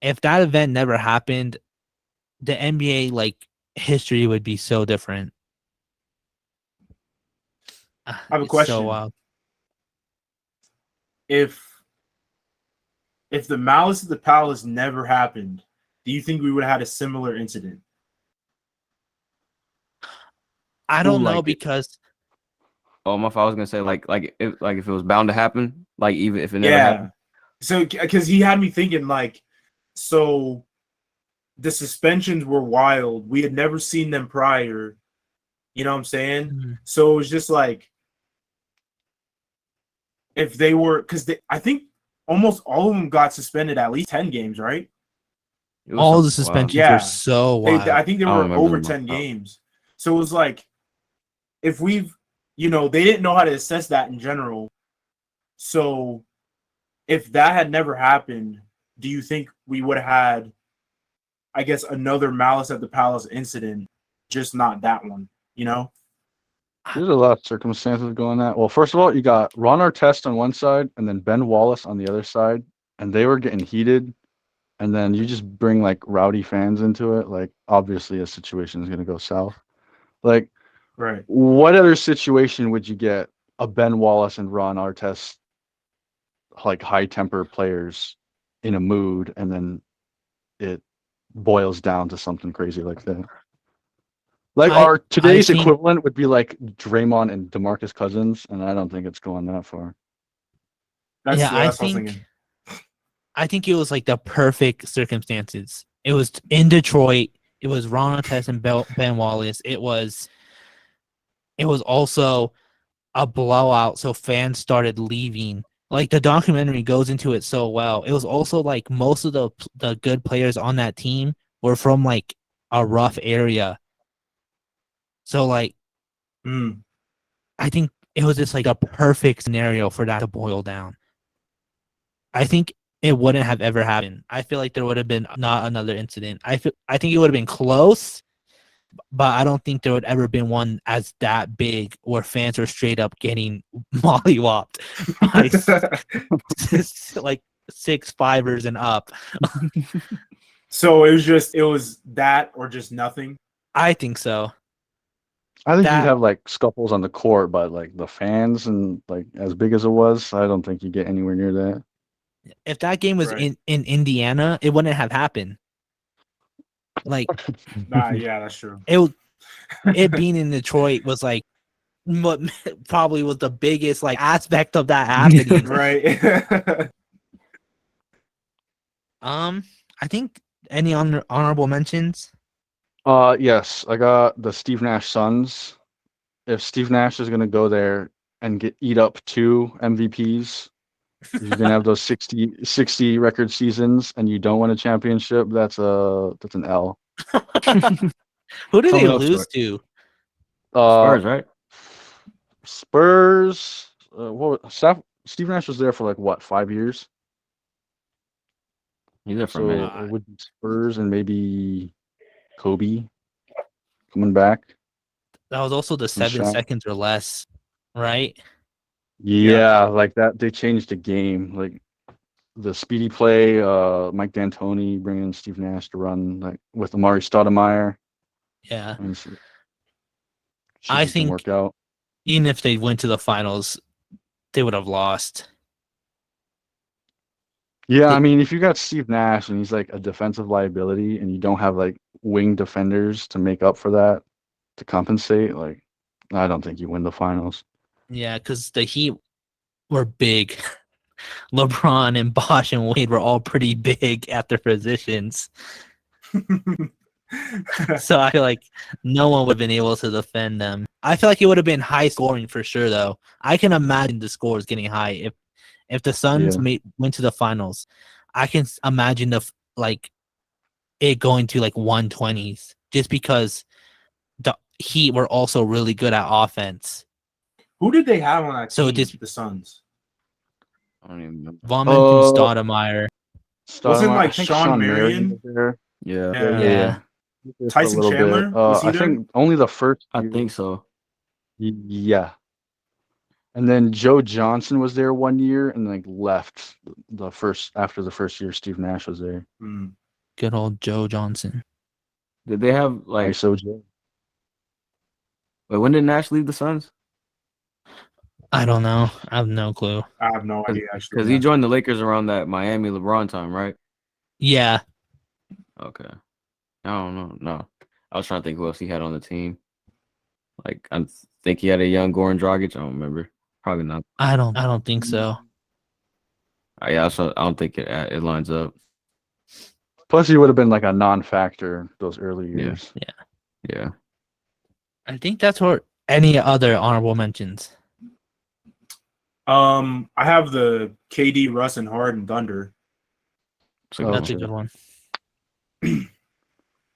If that event never happened, the NBA like history would be so different. I have a It's so question. wild. If the Malice at the Palace never happened, do you think we would have had a similar incident? I Who don't know liked it? because Oh, my fault. I was gonna say if it was bound to happen, like even if it never happened. So because he had me thinking like, so the suspensions were wild. We had never seen them prior. You know what I'm saying? So it was just like if they were, because I think almost all of them got suspended at least 10 games, right? It was all the something wild. suspensions Yeah. were so wild. I think they I don't were remember over them 10 myself. games. So it was like if we've, they didn't know how to assess that in general. So if that had never happened, do you think we would have had, I guess, another Malice at the Palace incident, just not that one, There's a lot of circumstances going on. Well, first of all, you got Ron Artest on one side and then Ben Wallace on the other side, and they were getting heated. And then you just bring like rowdy fans into it. Like, obviously, a situation is going to go south. Like, Right. what other situation would you get a Ben Wallace and Ron Artest, like high temper players, in a mood, and then it boils down to something crazy like that? Like, our today's think- equivalent would be like Draymond and DeMarcus Cousins, and I don't think it's going that far. That's Yeah, I what was thinking. think I think it was like the perfect circumstances. It was in Detroit. It was Ron Artest and Ben Wallace. It was also a blowout, so fans started leaving. Like the documentary goes into it so well. It was also like most of the good players on that team were from like a rough area. So like I think it was just like a perfect scenario for that to boil down. I think it wouldn't have ever happened. I feel like there would have been not another incident. I think it would have been close, but I don't think there would ever been one as that big where fans are straight up getting mollywopped by like 6 fivers and up. So it was that or just nothing. I think so. I think you'd have like scuffles on the court, but like the fans and like as big as it was, I don't think you get anywhere near that. If that game was in Indiana, it wouldn't have happened. Like, yeah, that's true. It being in Detroit was like what probably was the biggest like aspect of that happening. Right. I think any honorable mentions. Yes, I got the Steve Nash Suns. If Steve Nash is gonna go there and eat up 2 MVPs, if you're gonna have those 60 record seasons and you don't win a championship, that's an L. Who did they Coming up lose short. to? Uh, Spurs, right? Spurs. Steve Nash was there for like what, 5 years? He's there for a So minute. it would be Spurs and maybe Kobe coming back. That was also the 7 Shaq. seconds or less, right? Yeah, like that. They changed the game. Like the speedy play. Mike D'Antoni bringing in Steve Nash to run like with Amari Stoudemire. Yeah. And see I if it can think work out. even if they went to the finals, they would have lost. Yeah, They- I mean, if you got Steve Nash and he's like a defensive liability, and you don't have like wing defenders to make up for that, to compensate, like I don't think you win the finals. Yeah, because the Heat were big. LeBron and Bosh and Wade were all pretty big at their positions. So I feel like no one would have been able to defend them. I feel like it would have been high scoring for sure, though. I can imagine the scores getting high if the Suns Yeah. went to the finals. I can imagine like it going to like 120s just because the Heat were also really good at offense. Who did they have on that So team? just The Suns. I don't even remember. Von and Stoudemire. Wasn't Stoudemire, like I think Sean Marion Marion? was there. Yeah, Yeah. He was there for a Tyson little Chandler? bit. Was he I there? think only the first I year. think so. Yeah. And then Joe Johnson was there 1 year and like left after the first year Steve Nash was there. Hmm. Good old Joe Johnson. Did they have like? ISO Joe. Wait, when did Nash leave the Suns? I don't know. I have no clue. I have no idea actually. Because he joined the Lakers around that Miami LeBron time, right? Yeah. Okay. I don't know. No, I was trying to think who else he had on the team. Like I think he had a young Goran Dragic. I don't remember. Probably not. I don't think so. Yeah, so I don't think it lines up. Plus he would have been like a non-factor those early years. Yeah. I think that's what any other honorable mentions. I have the KD, Russ, and Harden Thunder. So That's a shit. good one.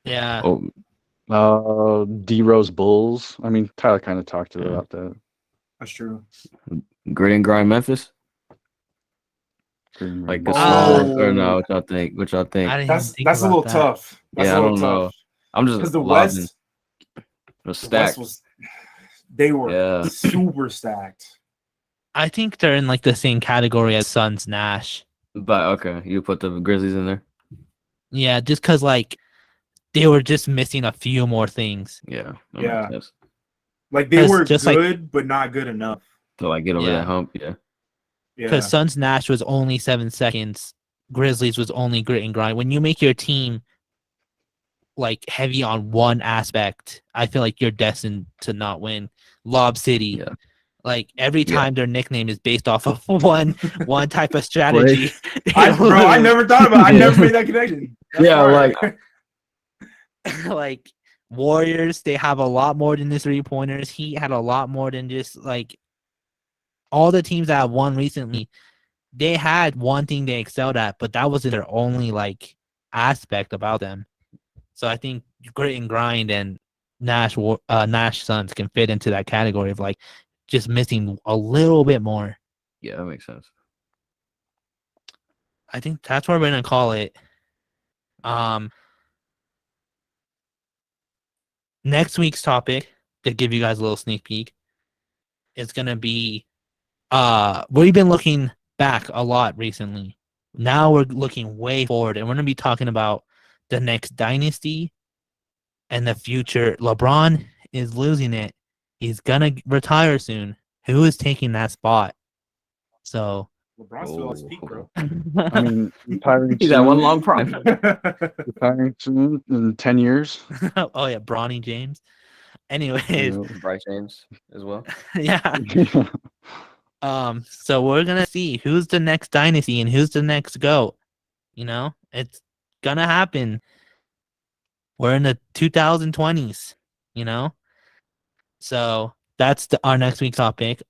Yeah. Oh, D-Rose Bulls. I mean, Tyler kind of talked Yeah. about that. That's true. Grit and Grind Memphis. Like Gasol or no? What y'all think? I didn't even That's think a little about that. tough. That's Yeah, a I little don't know. tough. I'm just Because the lobbing. West, The the West stack. they were Yeah. super stacked. I think they're in like the same category as Suns Nash. But okay, you put the Grizzlies in there. Yeah, just because like they were just missing a few more things. Yeah. That Yeah. makes sense. Like they 'Cause were just like- good, but not good enough. To like get over Yeah. that hump. Yeah. Because Yeah. Suns Nash was only 7 seconds. Grizzlies was only grit and grind. When you make your team like heavy on one aspect, I feel like you're destined to not win. Lob City. Yeah. Like every Yeah. time their nickname is based off of one type of strategy. I never thought about it. I never made that connection. That's Yeah, smart. like Warriors, they have a lot more than the 3-pointers. He had a lot more than just like all the teams that have won recently. They had one thing they excelled at, but that wasn't their only like aspect about them. So I think grit and grind and Nash Suns can fit into that category of like just missing a little bit more. Yeah, that makes sense. I think that's what we're gonna call it. Next week's topic, to give you guys a little sneak peek, is gonna be we've been looking back a lot recently. Now we're looking way forward, and we're gonna be talking about the next dynasty and the future. LeBron is losing it. He's gonna retire soon. Who is taking that spot? So LeBron's still at his peak, bro. I mean, retiring He's at one soon, long prime. retiring soon in 10 years. oh yeah, Bronny James. Anyways, You Bryce James as well. yeah. know. So we're gonna see who's the next dynasty and who's the next GOAT. You know, it's gonna happen. We're in the 2020s, you know? So that's our next week's topic.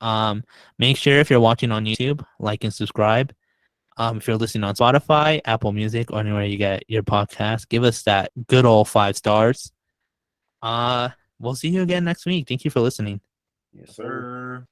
Make sure if you're watching on YouTube, like and subscribe. If you're listening on Spotify, Apple Music, or anywhere you get your podcast, give us that good old 5 stars. We'll see you again next week. Thank you for listening. Yes, Sir.